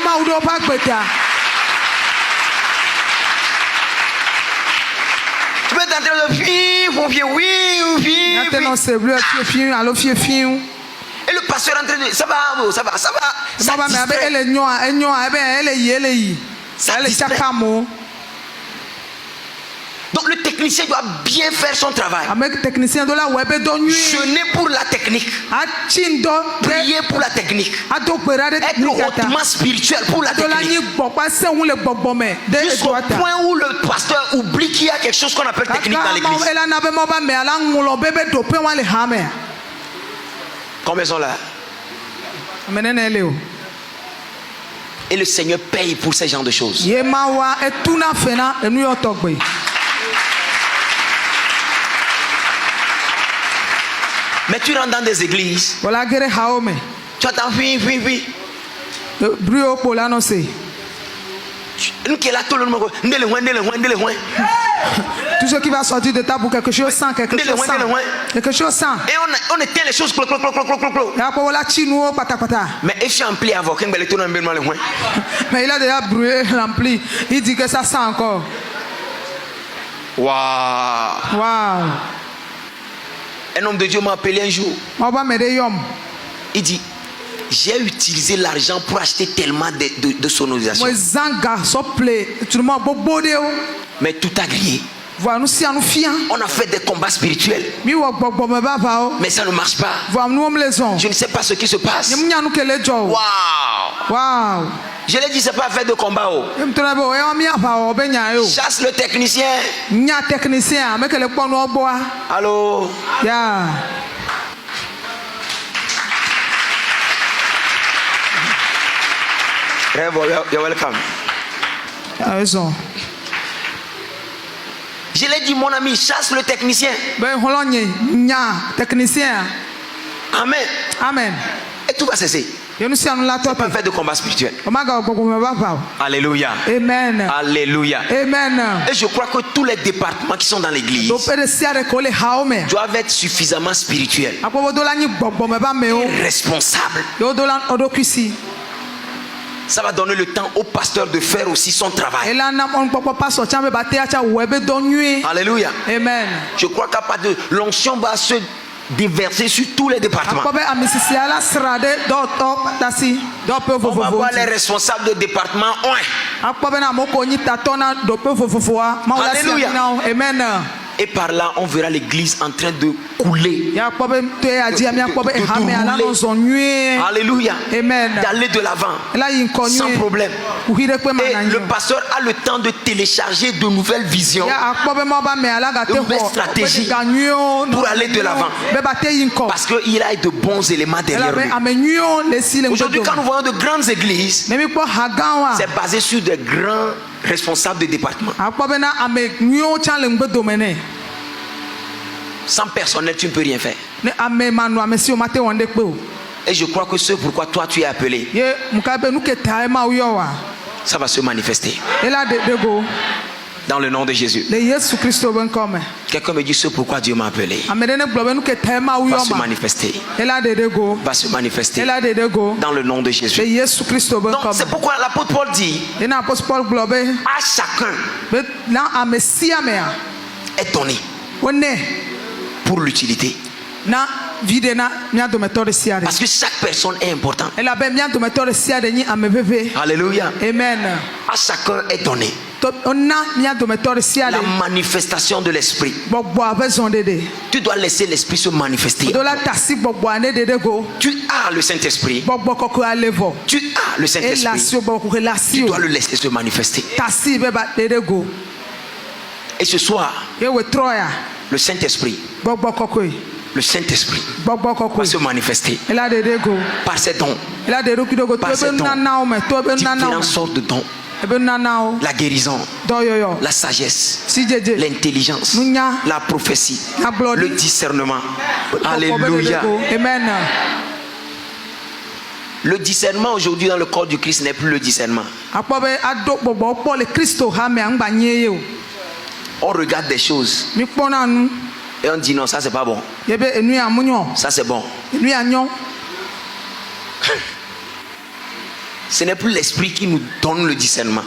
train de et le pasteur est en train de ça va. Ça distrait. Donc le technicien doit bien faire son travail. Jeûner pour la technique. Prier pour la technique. Être hautement spirituel pour la technique. Jusqu'au point où le pasteur oublie qu'il y a quelque chose qu'on appelle technique dans l'église. Combien sont là? Et le Seigneur paye pour ces genres de choses. Mais tu rentres dans des églises. Tu attends, oui. Nous qui est là tout le monde. Tout ce qui va sortir de ta bouche, quelque chose sans, quelque chose sans. Quelque chose sans. Et on éteint les choses. Mais mais il a déjà brûlé l'ampli. Il dit que ça sent encore. Waouh. Wow. Un homme de Dieu m'a appelé un jour. Il dit, j'ai utilisé l'argent pour acheter tellement de sonorisation. Mais tout a grillé. On a fait des combats spirituels. Mais ça ne marche pas. Je ne sais pas ce qui se passe. Waouh. Wow. Je l'ai dit, c'est pas fait de combat. Chasse le technicien. Allô? Yeah. You're welcome. Je l'ai dit, mon ami, chasse le technicien. Amen. Amen. Et tout va cesser. C'est pas fait de combat spirituel. Alléluia. Amen. Alléluia. Amen. Et je crois que tous les départements qui sont dans l'église doivent être suffisamment spirituels et responsables. Ça va donner le temps au pasteur de faire aussi son travail. Alléluia. Amen. Je crois qu'à part de l'onction va se déverser sur tous les départements. On va voir les responsables de département. Alléluia. Amen. Et par là, on verra l'église en train de couler. Alléluia. D'aller de l'avant sans problème. Et le pasteur a le temps de télécharger de nouvelles visions, de nouvelles stratégies pour aller de l'avant. Parce qu'il a de bons éléments derrière lui. Aujourd'hui, quand nous voyons de grandes églises, c'est basé sur de grands responsables de département. Sans personnel, tu ne peux rien faire. Et je crois que c'est pourquoi toi tu es appelé. Ça va se manifester. Dans le nom de Jésus. Quelqu'un me dit ce pourquoi Dieu m'a appelé. Va se manifester. Va se manifester. Dans le nom de Jésus. Donc c'est pourquoi l'apôtre Paul dit à chacun est donné pour l'utilité. Parce que chaque personne est importante. Alléluia. Amen. À chacun est donné la manifestation de l'esprit. Tu dois laisser l'esprit se manifester. Tu as le Saint-Esprit. Tu as le Saint-Esprit. Tu dois le laisser se manifester. Et ce soir, le Saint-Esprit va se manifester par ses dons. Par ses dons. Différentes sortes de dons. La guérison, la sagesse, l'intelligence, la prophétie, le discernement. Alléluia. Amen. Le discernement aujourd'hui dans le corps du Christ n'est plus le discernement. On regarde des choses et on dit non, ça c'est pas bon. Ça c'est bon. Ce n'est plus l'esprit qui nous donne le discernement.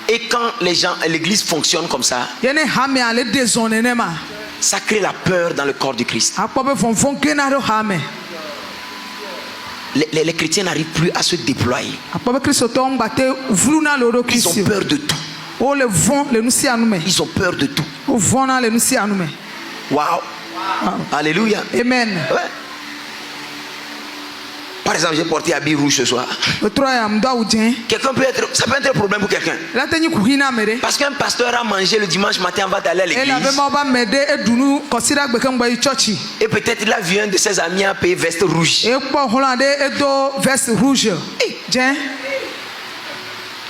Et quand les gens, l'église fonctionne comme ça, ça crée la peur dans le corps du Christ. Les chrétiens n'arrivent plus à se déployer. Ils ont peur de tout. Ils ont peur de tout. Waouh. Alléluia. Amen. Ouais. Par exemple, j'ai porté habit rouge ce soir. Quelqu'un peut être, ça peut être un problème pour quelqu'un. Parce qu'un pasteur a mangé le dimanche matin avant d'aller à l'église. Et peut-être il a vu un de ses amis à payer veste rouge.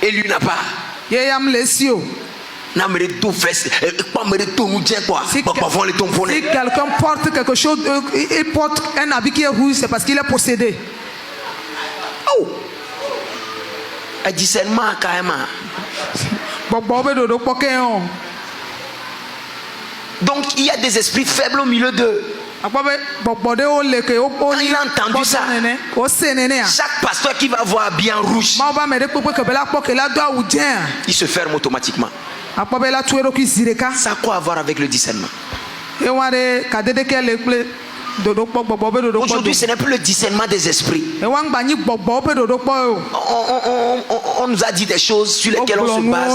Et lui n'a pas. Si quelqu'un porte quelque chose, il porte un habit qui est rouge, c'est parce qu'il est possédé. Oh. Un discernement carrément. Donc il y a des esprits faibles au milieu d'eux. Quand il a entendu ça, chaque pasteur qui va voir bien rouge, il se ferme automatiquement. Ça a quoi à voir avec le discernement? Aujourd'hui, ce n'est plus le discernement des esprits. On nous a dit des choses sur lesquelles on se base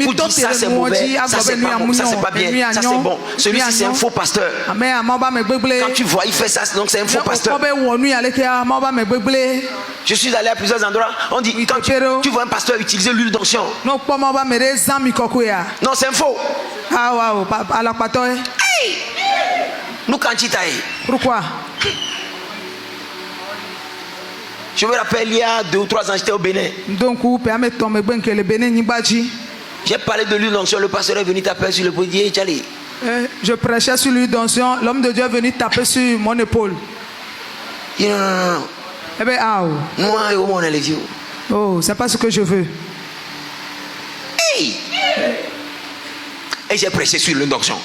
pour dire ça c'est mauvais, ça c'est pas bon, ça c'est pas bien, ça c'est bon. Celui-ci c'est un faux pasteur. Quand tu vois, il fait ça, donc c'est un faux pasteur. Je suis allé à plusieurs endroits, on dit quand tu vois un pasteur utiliser l'huile d'onction. Non, c'est un faux. Hey! Nous quand tu t'ailles. Pourquoi? Je me rappelle il y a 2 ou 3 ans j'étais au Bénin. J'ai parlé de l'huile d'onction, le pasteur est venu taper sur le podium. Je prêchais sur l'huile d'onction, l'homme de Dieu est venu taper sur mon épaule. Non. Eh bien, oh, c'est pas ce que je veux. Hey! Et j'ai prêché sur l'huile d'onction.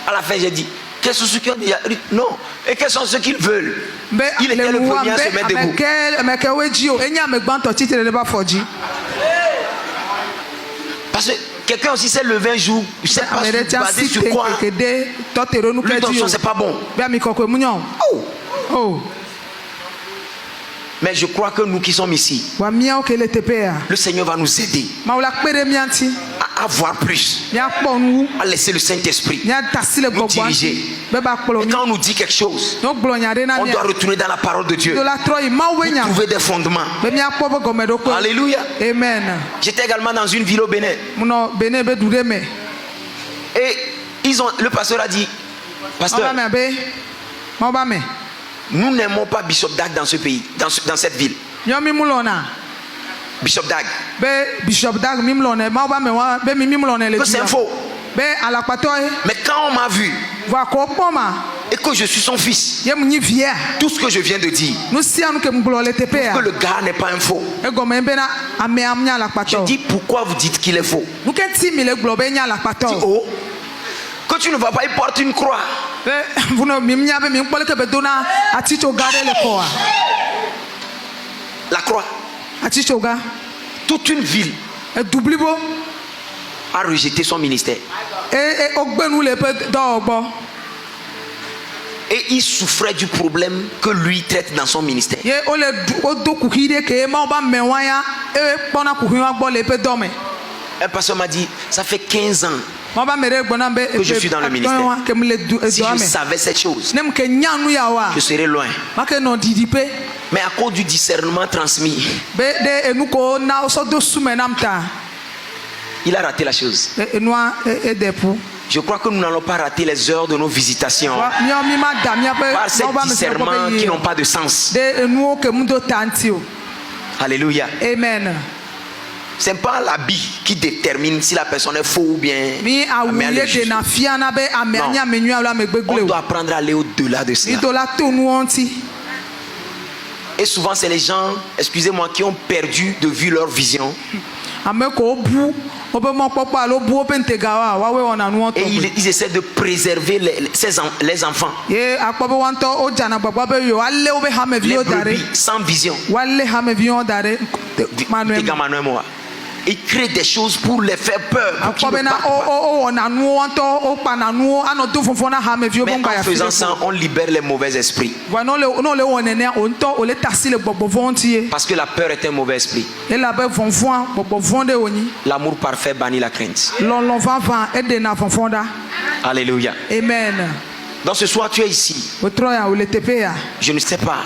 À la fin, j'ai dit, quels sont ceux qui ont déjà... Non. Et quels sont ceux qui veulent? Il était le premier à se mettre debout. Parce que quelqu'un aussi s'est levé un jour, je ne sais pas basé sur quoi. L'huile d'onction, c'est pas bon. Oh. Mais je crois que nous qui sommes ici, le Seigneur va nous aider à voir plus, à laisser le Saint-Esprit nous diriger. Et quand on nous dit quelque chose, on doit retourner dans la parole de Dieu pour trouver des fondements. Alléluia. Amen. J'étais également dans une ville au Bénin. Et le pasteur a dit, pasteur, nous n'aimons pas Bishop Dag dans ce pays, dans cette ville. Bishop Dag. Que c'est faux. Mais quand on m'a vu et que je suis son fils, tout ce que je viens de dire, que le gars n'est pas un faux. Je dis pourquoi vous dites qu'il est faux? Oh, que tu ne vas pas, il porte une croix. La croix. Toute une ville a rejeté son ministère. Et il souffrait du problème que lui traite dans son ministère. Un pasteur m'a dit, ça fait 15 ans que je suis dans le ministère. Si je savais cette chose, je serais loin. Mais à cause du discernement transmis, il a raté la chose. Je crois que nous n'allons pas rater les heures de nos visitations par ces discernements qui n'ont pas de sens. Alléluia. Amen. Ce n'est pas l'habit qui détermine si la personne est faux ou bien. On doit apprendre à aller au-delà de cela. Et souvent, c'est les gens, excusez-moi, qui ont perdu de vue leur vision. Et ils essaient de préserver les enfants. Les brebis sans vision. Ils créent des choses pour les faire peur. Mais en faisant ça, on libère les mauvais esprits. Parce que la peur est un mauvais esprit. L'amour parfait bannit la crainte. Alléluia. Amen. Donc ce soir tu es ici. Je ne sais pas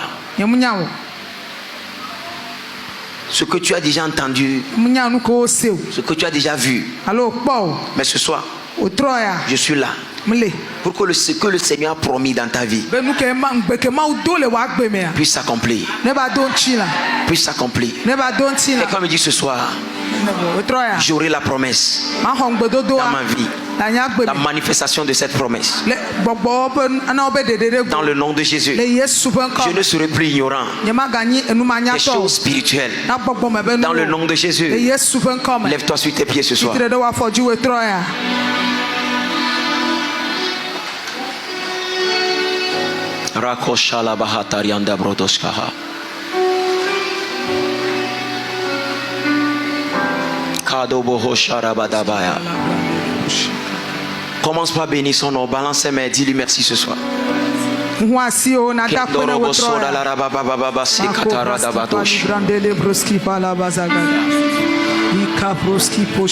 ce que tu as déjà entendu, ce que tu as déjà vu. Mais ce soir, je suis là pour que ce que le Seigneur a promis dans ta vie puisse s'accomplir. Puisse s'accomplir. Quelqu'un me dit ce soir, j'aurai la promesse dans ma vie. la manifestation de cette promesse. Dans le nom de Jésus, je ne serai plus ignorant des choses spirituelles. Dans le nom de Jésus, lève-toi sur tes pieds ce soir. Rakoshala bahatarianda brodoskaha. Kadoboho sharabadabaya. Commence par bénir son nom. Balance ses mains. Dis-lui merci ce soir.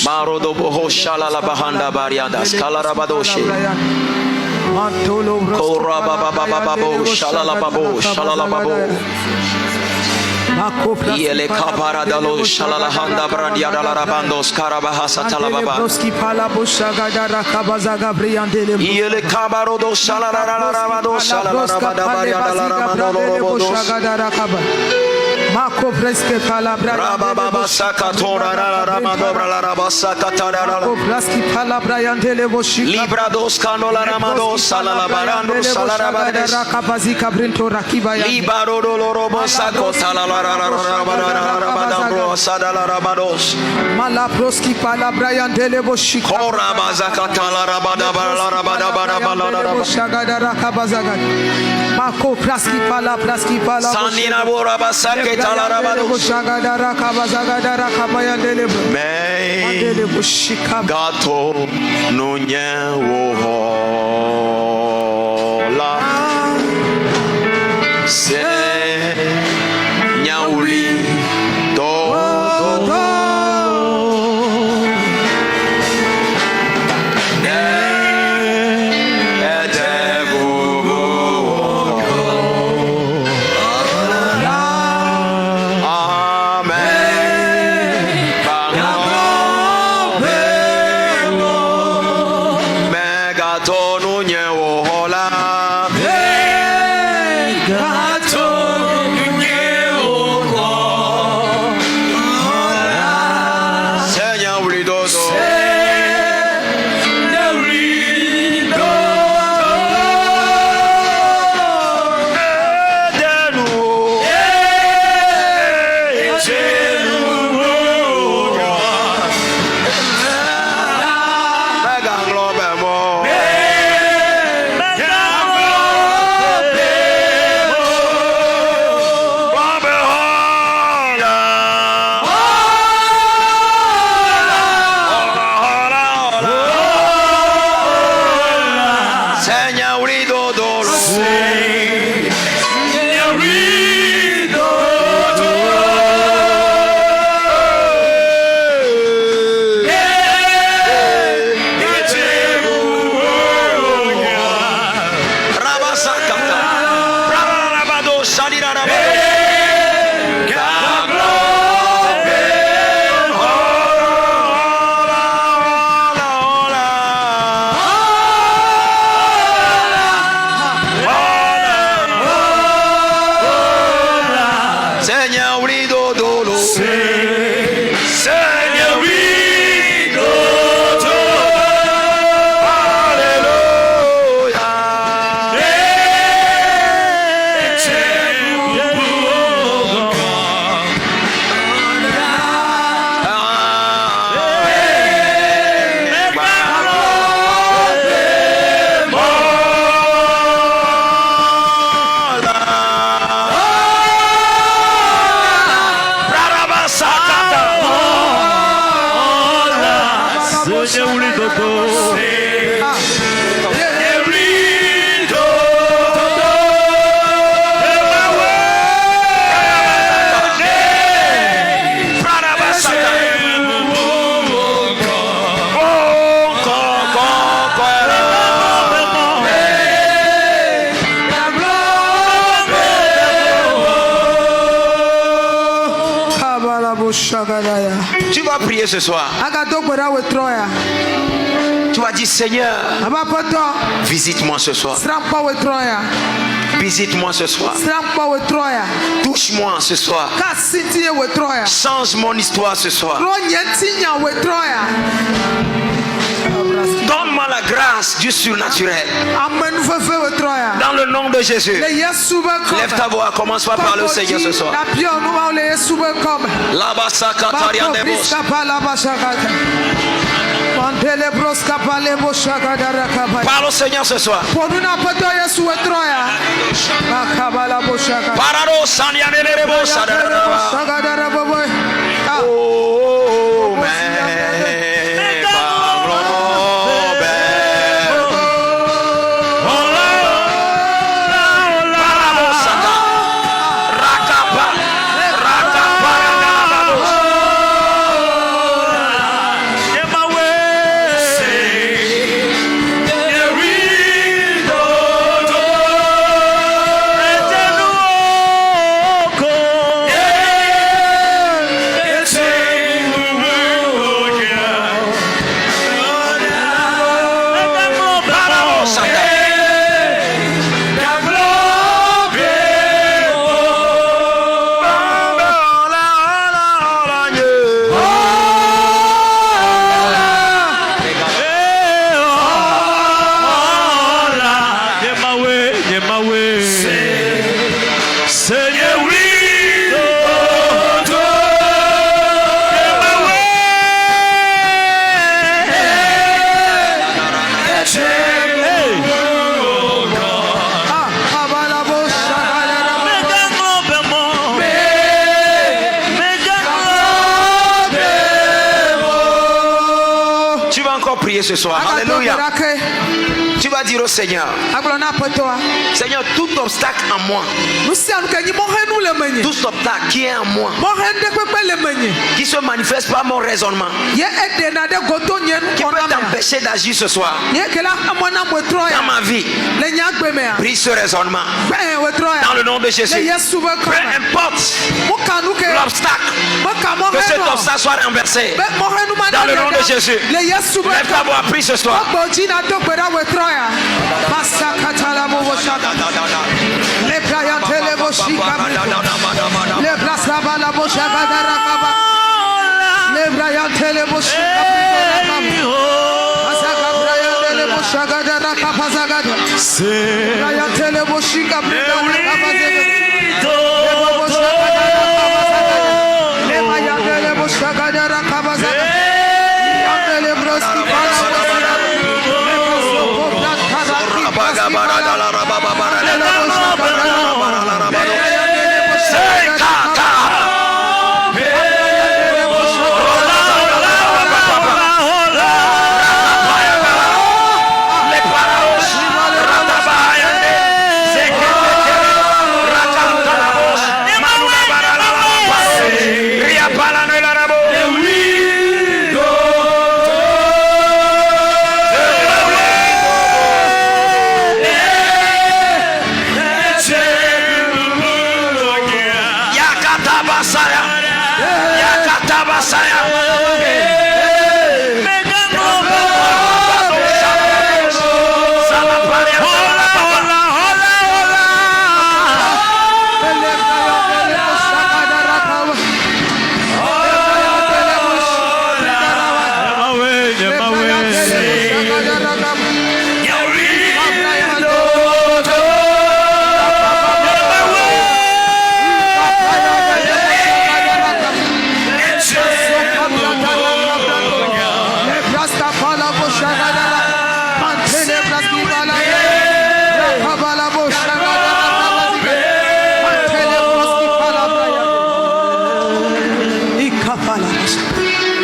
Marodoboho shalala bahanda barianda skalarabadoshi. Korababababo shalalababo shalalababo. Yele kapara dalo shalala handa brandia dalabandos karabahasa talababa. Yele kabaro do shalala rabado shalala rabada barianda dalabandos. Mako preske palabra rababa sakatora ramadobra la rabasakatara mako preski palabra yandele boshi libra dos canola ramado salala barando salara barada kapazi kabrinto rakiba ya libaro doloro bosakota la rabadambro sadala rabados mala proski palabra yandele boshi kora bazakata la rabada la boshagada rakabazaga mako preski palabra sanina bora basake gato nunye wohola se nyauli do Tu vas prier ce soir. Tu vas dire Seigneur, visite-moi ce soir. Visite-moi ce soir. Touche-moi ce soir. Change mon histoire ce soir. Donne-moi la grâce du surnaturel. Dans le nom de Jésus. Lève ta voix, commence par parler au Seigneur ce soir. Parle au Seigneur ce soir. Oh, Ce soir. Alléluia. Tu vas dire au Seigneur, Seigneur, tout obstacle en moi, tout obstacle qui est en moi, qui se manifeste par mon raisonnement, qui peut t'empêcher d'agir ce soir dans ma vie, brise ce raisonnement dans le nom de Jésus. Peu importe l'obstacle, que cet obstacle soit renversé dans le nom de Jésus. Lève ta voix, prie ce soir.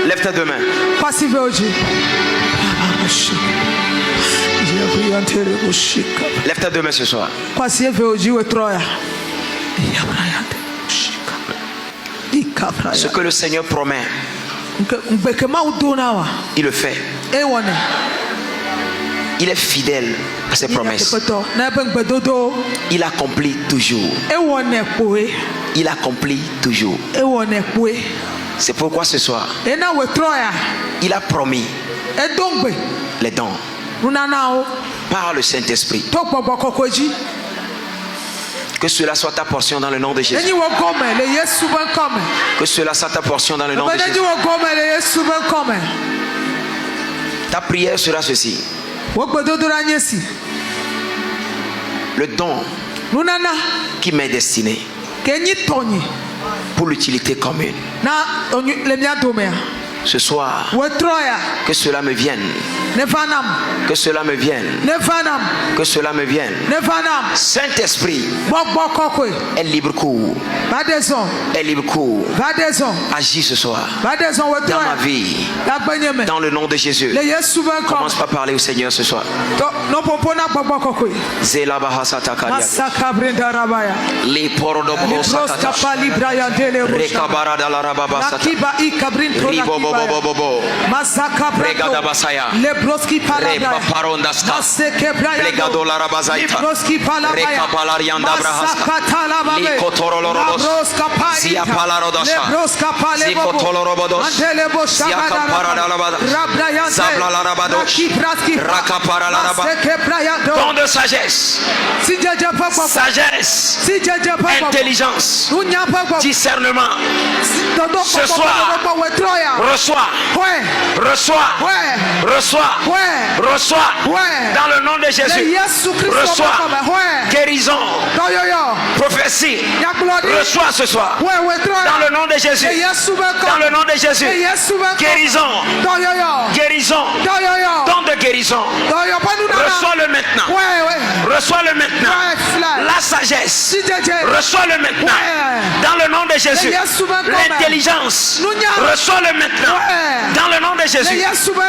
Lève ta deux mains. Lève ta deux mains ce soir. Ce que le Seigneur promet, il le fait. Il est fidèle à ses promesses. Il accomplit toujours. Il accomplit toujours. C'est pourquoi ce soir, il a promis les dons par le Saint-Esprit. Que cela soit ta portion dans le nom de Jésus. Que cela soit ta portion dans le nom de Jésus. Ta prière sera ceci. Le don qui m'est destiné pour l'utilité commune. Ce soir, que cela me vienne. Que cela me vienne. Que cela me vienne. Saint-Esprit, est libre cours. Est libre cours. Agis ce soir dans ma vie. Dans le nom de Jésus. Commence par parler au Seigneur ce soir. Lebroski Palabra, Maseke Brayado, Lebroski Palabra, Masakata Lababe, Lebroska Paita, Lebroska Palebo, Andelebo Shagada, Rabrayante, Rakipraski, Maseke Brayado. Don de sagesse, sagesse, intelligence, discernement. Ce soir, reçois, reçois, dans le nom de Jésus. Reçois guérison, prophétie. Reçois ce soir, dans le nom de Jésus. Dans le nom de Jésus, guérison, guérison, don de guérison. Reçois-le maintenant. Reçois-le maintenant. La sagesse, reçois-le maintenant. Dans le nom de Jésus. L'intelligence, reçois-le maintenant. Dans le nom de Jésus.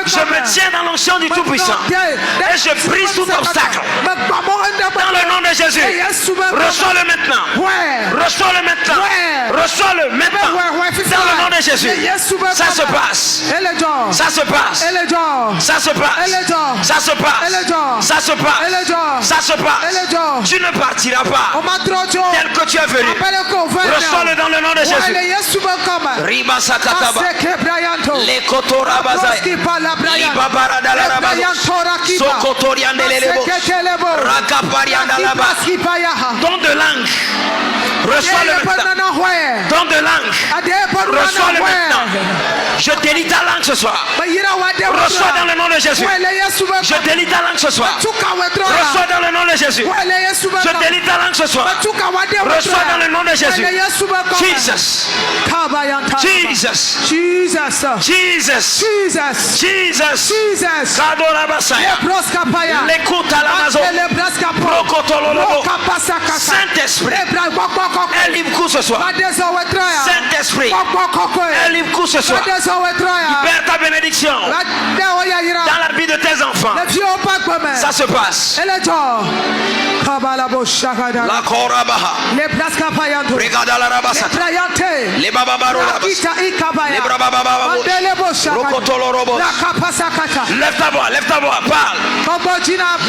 Je me tiens dans l'onction du Tout-Puissant et je brise tout obstacle. Dans le nom de Jésus. Reçois-le maintenant. Reçois-le maintenant. Reçois-le maintenant. Dans le nom de Jésus. Ça se passe. Ça se passe. Ça se passe. Ça se passe. Ça se passe. Ça se passe. Tu ne partiras pas tel que tu es venu. Reçois-le dans le nom de Jésus. Riba Sakataba. Les Kotorabazai. Liba Baradalarabazo. Sokotoriandelebo. Rakapariandalaba. Don de langue. Reçois-le maintenant. Don de langue. Reçois-le maintenant. Je délie ta langue ce soir. Reçois dans le nom de Jésus. Je délie ta langue ce soir. Reçois dans le nom de Jésus. Je délie ta langue ce soir. Reçois dans le nom de Jésus. Jesus. Jesus. Jesus. Jesus. Jesus. Jesus. Kadorabasaya. L'écoute à la maison. Prokotololobo. Saint-Esprit. Elle libre coup ce soir. Saint-Esprit. Elle libre coup ce soir. Libère ta bénédiction dans la vie de tes enfants. Ça se passe. La Korabaha. Regada la Rabasata. Les Bababarolabas. Les Brababababos. Rokotolorobos. Lève ta voix, parle.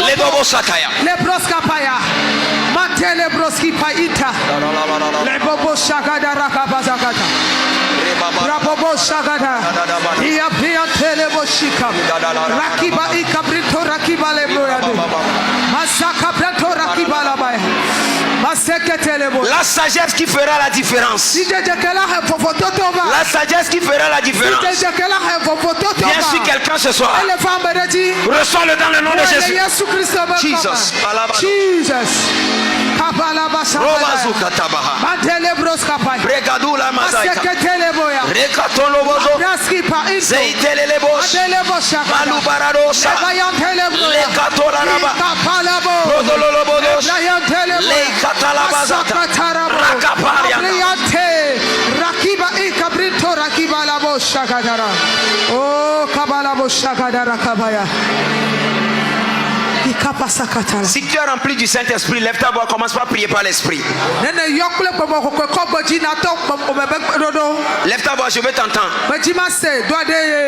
Les Bobosakaya. Les Broskapaya. Matele Broski Paita. Les Boboshagada Rakabazakata. Rabobo Shagada. Ia Pia Teleboshika. Rakiba Ikabrito Rakiba Lebroyade. Masaka Prato Rakiba Labaya. La sagesse qui fera la différence. La sagesse qui fera la différence. Viens sur quelqu'un ce soir. Reçois-le dans le nom de Jésus. Jesus. Rakiba ikabrito rakiba labo shakadara. Oh kabalabo shakadara kabaya. Si tu es rempli du Saint-Esprit, lève ta voix, commence par prier par l'Esprit. Lève ta voix, je veux t'entendre.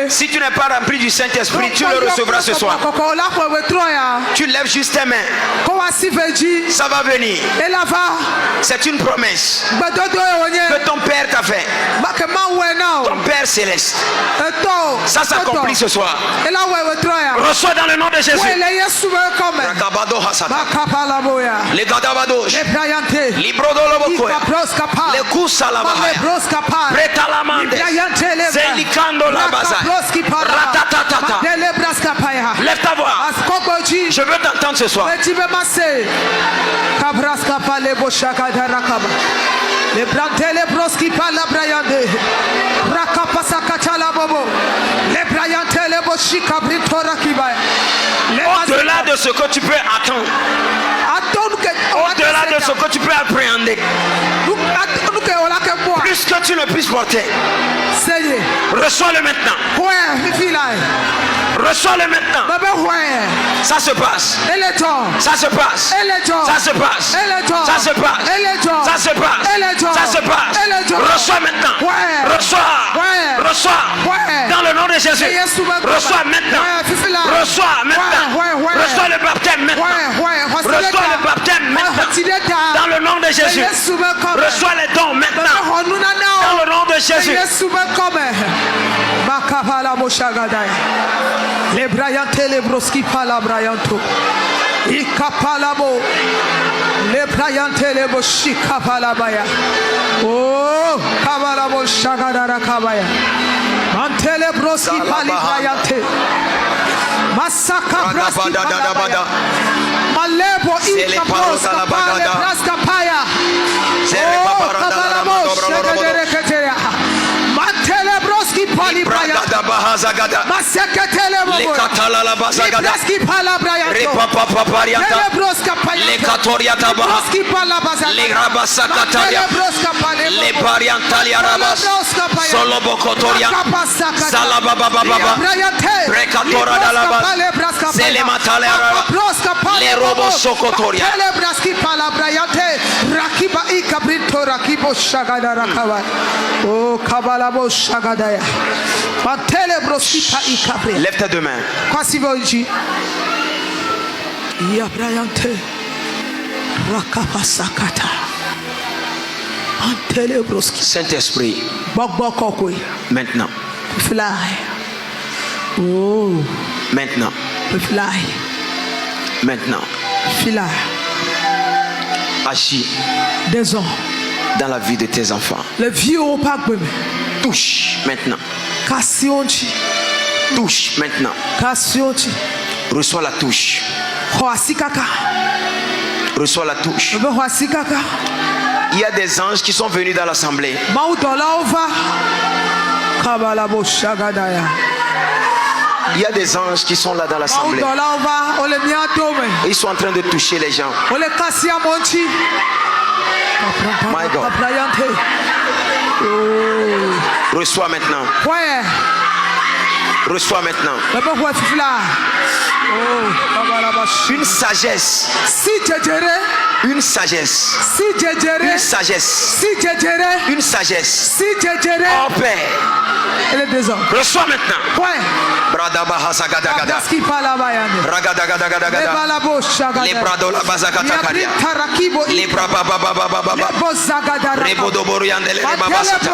Si tu n'es pas rempli du Saint-Esprit, tu le recevras ce soir. Tu lèves juste tes mains. Ça va venir. C'est une promesse que ton Père t'a fait. Ton Père céleste. Ça s'accomplit ce soir. Reçois dans le nom de Jésus. Rakabado Hasata. Les Gadabados. Librodolobokoe. Les Kusalabahaya. Pretalamande. Zelikando Labaza. Ratatatata. Je veux t'entendre ce soir. Au-delà de ce que tu peux attendre, au-delà de ce que tu peux appréhender, plus que tu ne puisses porter, reçois-le maintenant. Reçois-le maintenant. Ça se passe. Ça se passe. Ça se passe. Ça se passe. Ça se passe. Ça se passe. Reçois maintenant. Reçois. Reçois. Dans le nom de Jésus. Reçois maintenant. Reçois maintenant. Reçois le baptême maintenant. Reçois le baptême maintenant. Dans le nom de Jésus. Reçois les dons maintenant. Dans le nom de Jésus. Les brayantes, les broski pala brayanto. Ikapalabo. Les brayantes, les boshi kapalabaya. Oh, kabalabo shagadara kabaya. Mantele broski pali brayante. Masaka broski palabaya. Malebo ikapos kapale braska paya. Oh, kabalabo shagadere keteya. Mantele broski pali brayante. Les Katalala Bazagada, les Papa Paparianta, les Katoriata Baha, les Rabasakataria, les Pariantalia Rabas, Solobokotoria, Salababa, Brekatora Dalabas, Selematala, les Robos Sokotoria. Rakiba Ikabrito Rakibo Shagada Rakava, oh Kabalabo Shagadaya. Lève tes deux mains. Saint-Esprit, maintenant. Maintenant. Maintenant. Agis dans la vie de tes enfants. Touche maintenant. Touche maintenant. Reçois la touche. Reçois la touche. Il y a des anges qui sont venus dans l'assemblée. Il y a des anges qui sont là dans l'assemblée. Ils sont en train de toucher les gens. My God. Reçois maintenant. Reçois maintenant. Une sagesse. Une sagesse. Une sagesse. Une sagesse. Oh Père. Reçois maintenant. Bradabaha Sagadagada. Ragadagadagadagada. Les Bradola Bazakatakaria. Les Brabababababa. Rebodoboriandele Babasata.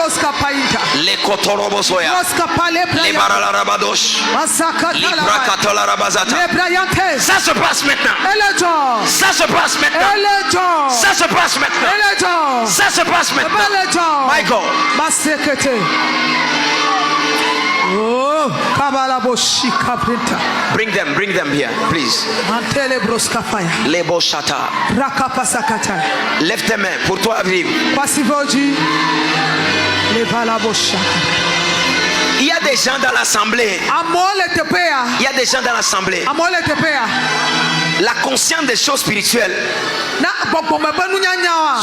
Les Kotorobosoya. Les Baralarabadosh. Les Brakatola Rabazata. Ça se passe maintenant. Ça se passe maintenant. Ça se passe maintenant. Ça se passe maintenant. Michael. Oh, bring them here, please. Lebo Shata. Lève tes mains pour toi vivre. Il y a des gens dans l'assemblée. Il y a des gens dans l'assemblée. La conscience des choses spirituelles,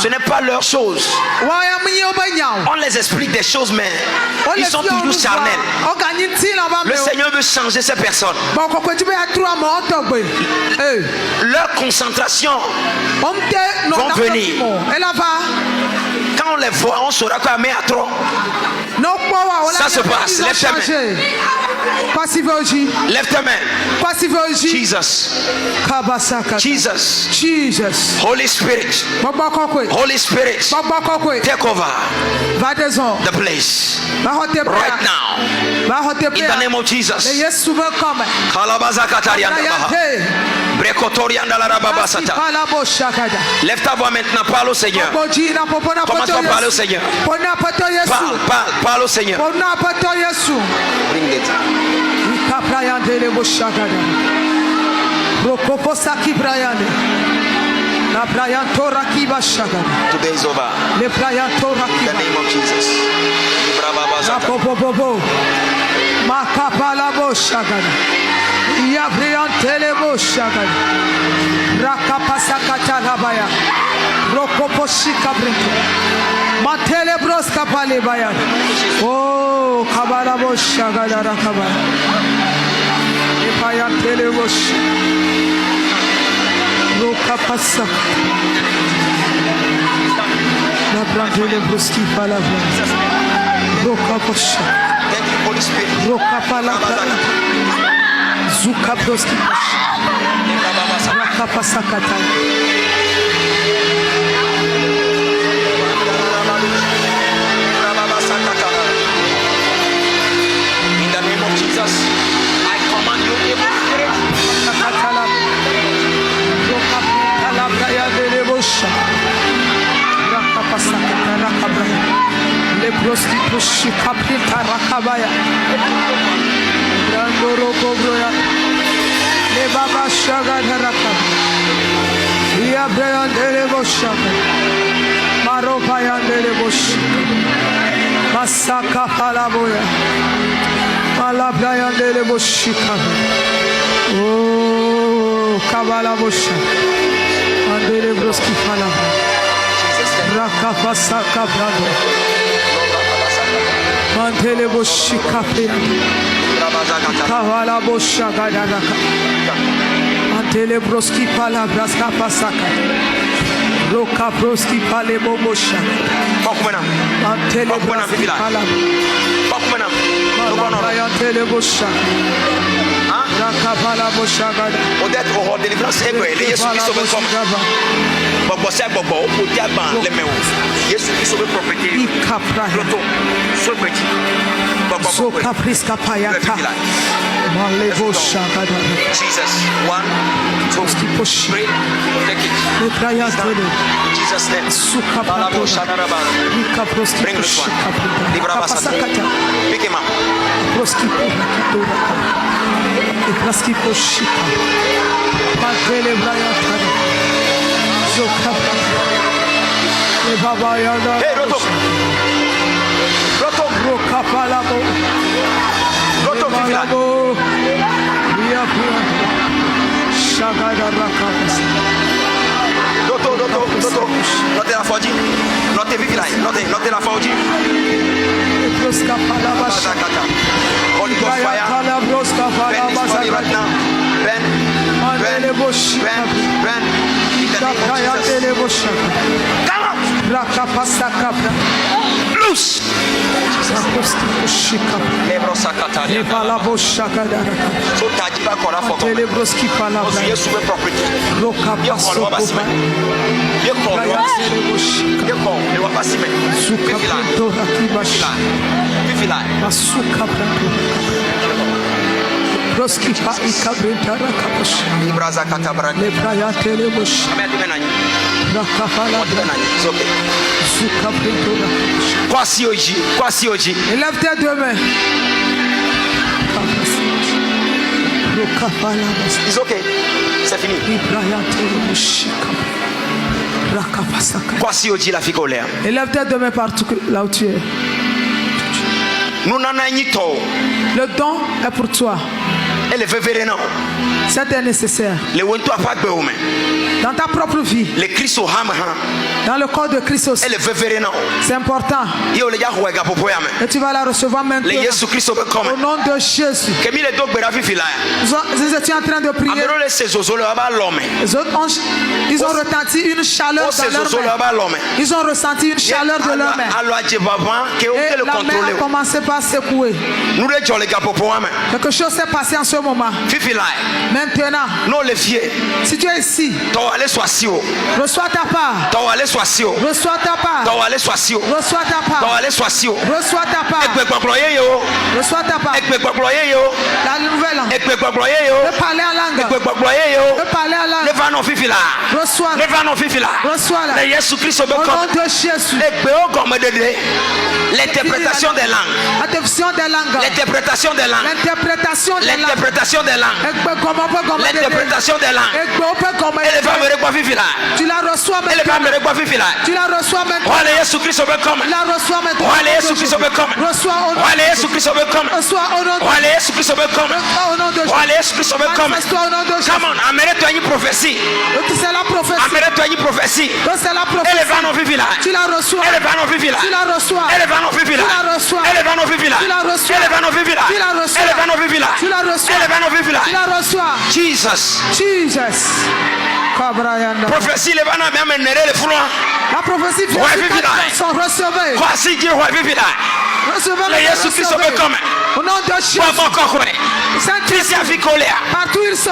ce n'est pas leur chose. On les explique des choses, mais ils sont toujours charnels. Le Seigneur veut changer ces personnes. Leur concentration vont venir. Quand on les voit, on saura quoi mettre à trop. Ça se passe. Lève tes mains. Lève tes mains. Jesus. Jesus. Holy Spirit. Holy Spirit. Take over the place right now. In the name of Jesus. Lève ta voix maintenant. Parle au Seigneur. Commence par parler au Seigneur. Parle au Seigneur. Bring it. Rokoposaki Brian. Na Brian Toraki Bashaga. Today is over. Le Brian Toraki. In the name of Jesus. Bobo. Makapala Boshaga. Ya Brian Telebo Shaga. Rakapasakata Labaya. Rokoposhika Brito. Matele Broska Palebaya. Oh, Kabarabo Shaga Rakaba. Epaya Telebosh. Rokapasaka. La Brandele Broski Palabra. Rokaposha. Thank you, Holy Spirit. Rokapalabra. Zuka Broski. Rakapasakata. In the name of Jesus, I command you, evil spirit. Lebroski pushi kapita rakabaya. Brandoro kobroya. Lebaba shaga rakab. Ia breyan delebo shaga. Maropa ya delebo shaga. Masaka palaboya. Malabra ya delebo shaga. Oh, kabala bosha. Andele broski palabra. Rakapasaka brado. Mantele boshika pina. Kavala bosha gadaka. Mantele broski palabra skapasaka. Roka broski palebo bosha. Mantele broski palabra. Mantele bosha. Rakapala bosha gada. Odette aura délivrance et Jésus qui sauve comme. Bobo c'est bobo au diaban les mains. Jésus qui sauve propriété. Roto, sauve petit. Bobo. So caprice capayata. Malevo shagada. Jesus, 1, 2, 3, take it. Le praya tele. Jesus name. Suka Balabo shadaraba. Rika proski. Bring this one. Libraba sakata. Pick him up. Proski pura. E proski poshika. Pantele braya tele. Zoka. E baba yada. Hey, Roto. Roka palabo. Roto vivila. Via pura. Shagada rakabas. Roto. Notez la forge. Notez vivila. Notez la forge. Proska palabas. Holy Ghost fire. Bend this body right now. Bend. In the name of Jesus. Come out. Loose. So tajiba kora for God. Osu Yesu be property. Ye call wa basime. Ye call le wa basime. Fifila. Roski pa ikabrita rakaposh. Ibraza katabra. Le praya telebosh. Amedumenanyi. Rakafala. It's okay. Suka brito rakaposh. Kwasi oji. Élève tes deux mains. Rakafala. It's okay. C'est fini. Ibraya telebosh. Rakafasaka. Kwasi oji la figolea. Élève tes deux mains partout là où tu es. Nous n'ananyito. Le don est pour toi. Elle est vévérénant. C'est nécessaire. Dans ta propre vie. Le Christ dans le corps de Christ aussi. C'est important. Et tu vas la recevoir maintenant. Au nom de Jésus. Nous étions en train de prier. Ils ont ressenti une chaleur dans leur main. Ils ont ressenti une chaleur de leur main. Et la main a commencé par secouer. Quelque chose s'est passé en ce moment. Maintenant, si tu es ici, reçois ta part. Reçois ta part. Reçois ta part. Reçois ta part. Reçois ta part. La nouvelle langue. De parler en langue. De parler en langue. Reçois. Reçois-la. Au nom de Jésus. L'interprétation des langues. L'interprétation des langues. L'interprétation des langues. L'interprétation des langues. L'interprétation des langues. L'interprétation des langues. Tu la reçois maintenant. Tu la reçois maintenant. La reçois maintenant. Reçois au nom de Jésus. Manifeste-toi au nom de Jésus. Come on, amène-toi une prophétie. C'est la prophétie. Amène-toi une prophétie. C'est la prophétie. Tu la reçois. Tu la reçois. Tu la reçois. Tu la reçois. Tu la reçois. Tu la reçois. Tu la reçois. Jesus. Prophétie le bana même nere le froid. La prophétie vient sont recevez. Recevez le Jésus Christ comme au nom de Jésus. Partout ils sont.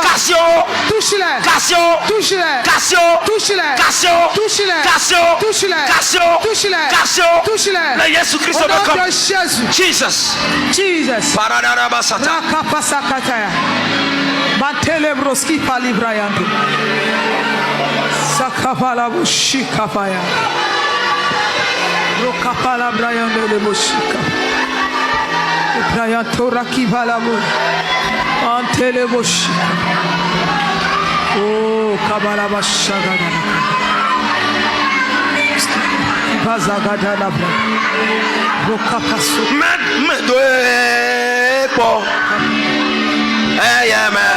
Touche-les. Touche-les. Touche-les. Touche-les. Touche-les. Touche-les. Touche-les. Le Jésus Christ au nom de Jésus. Jesus. Paradara Rakapasakataya. Mantelebroski palibrayando. Sakapala bushika paya. Rokapala brayando le bushika. Brayantora kivala bu. Antele bushika. Oh, kabala bashagada. Bazagada la bra. Rokapasu. Me doe po. Hey, man.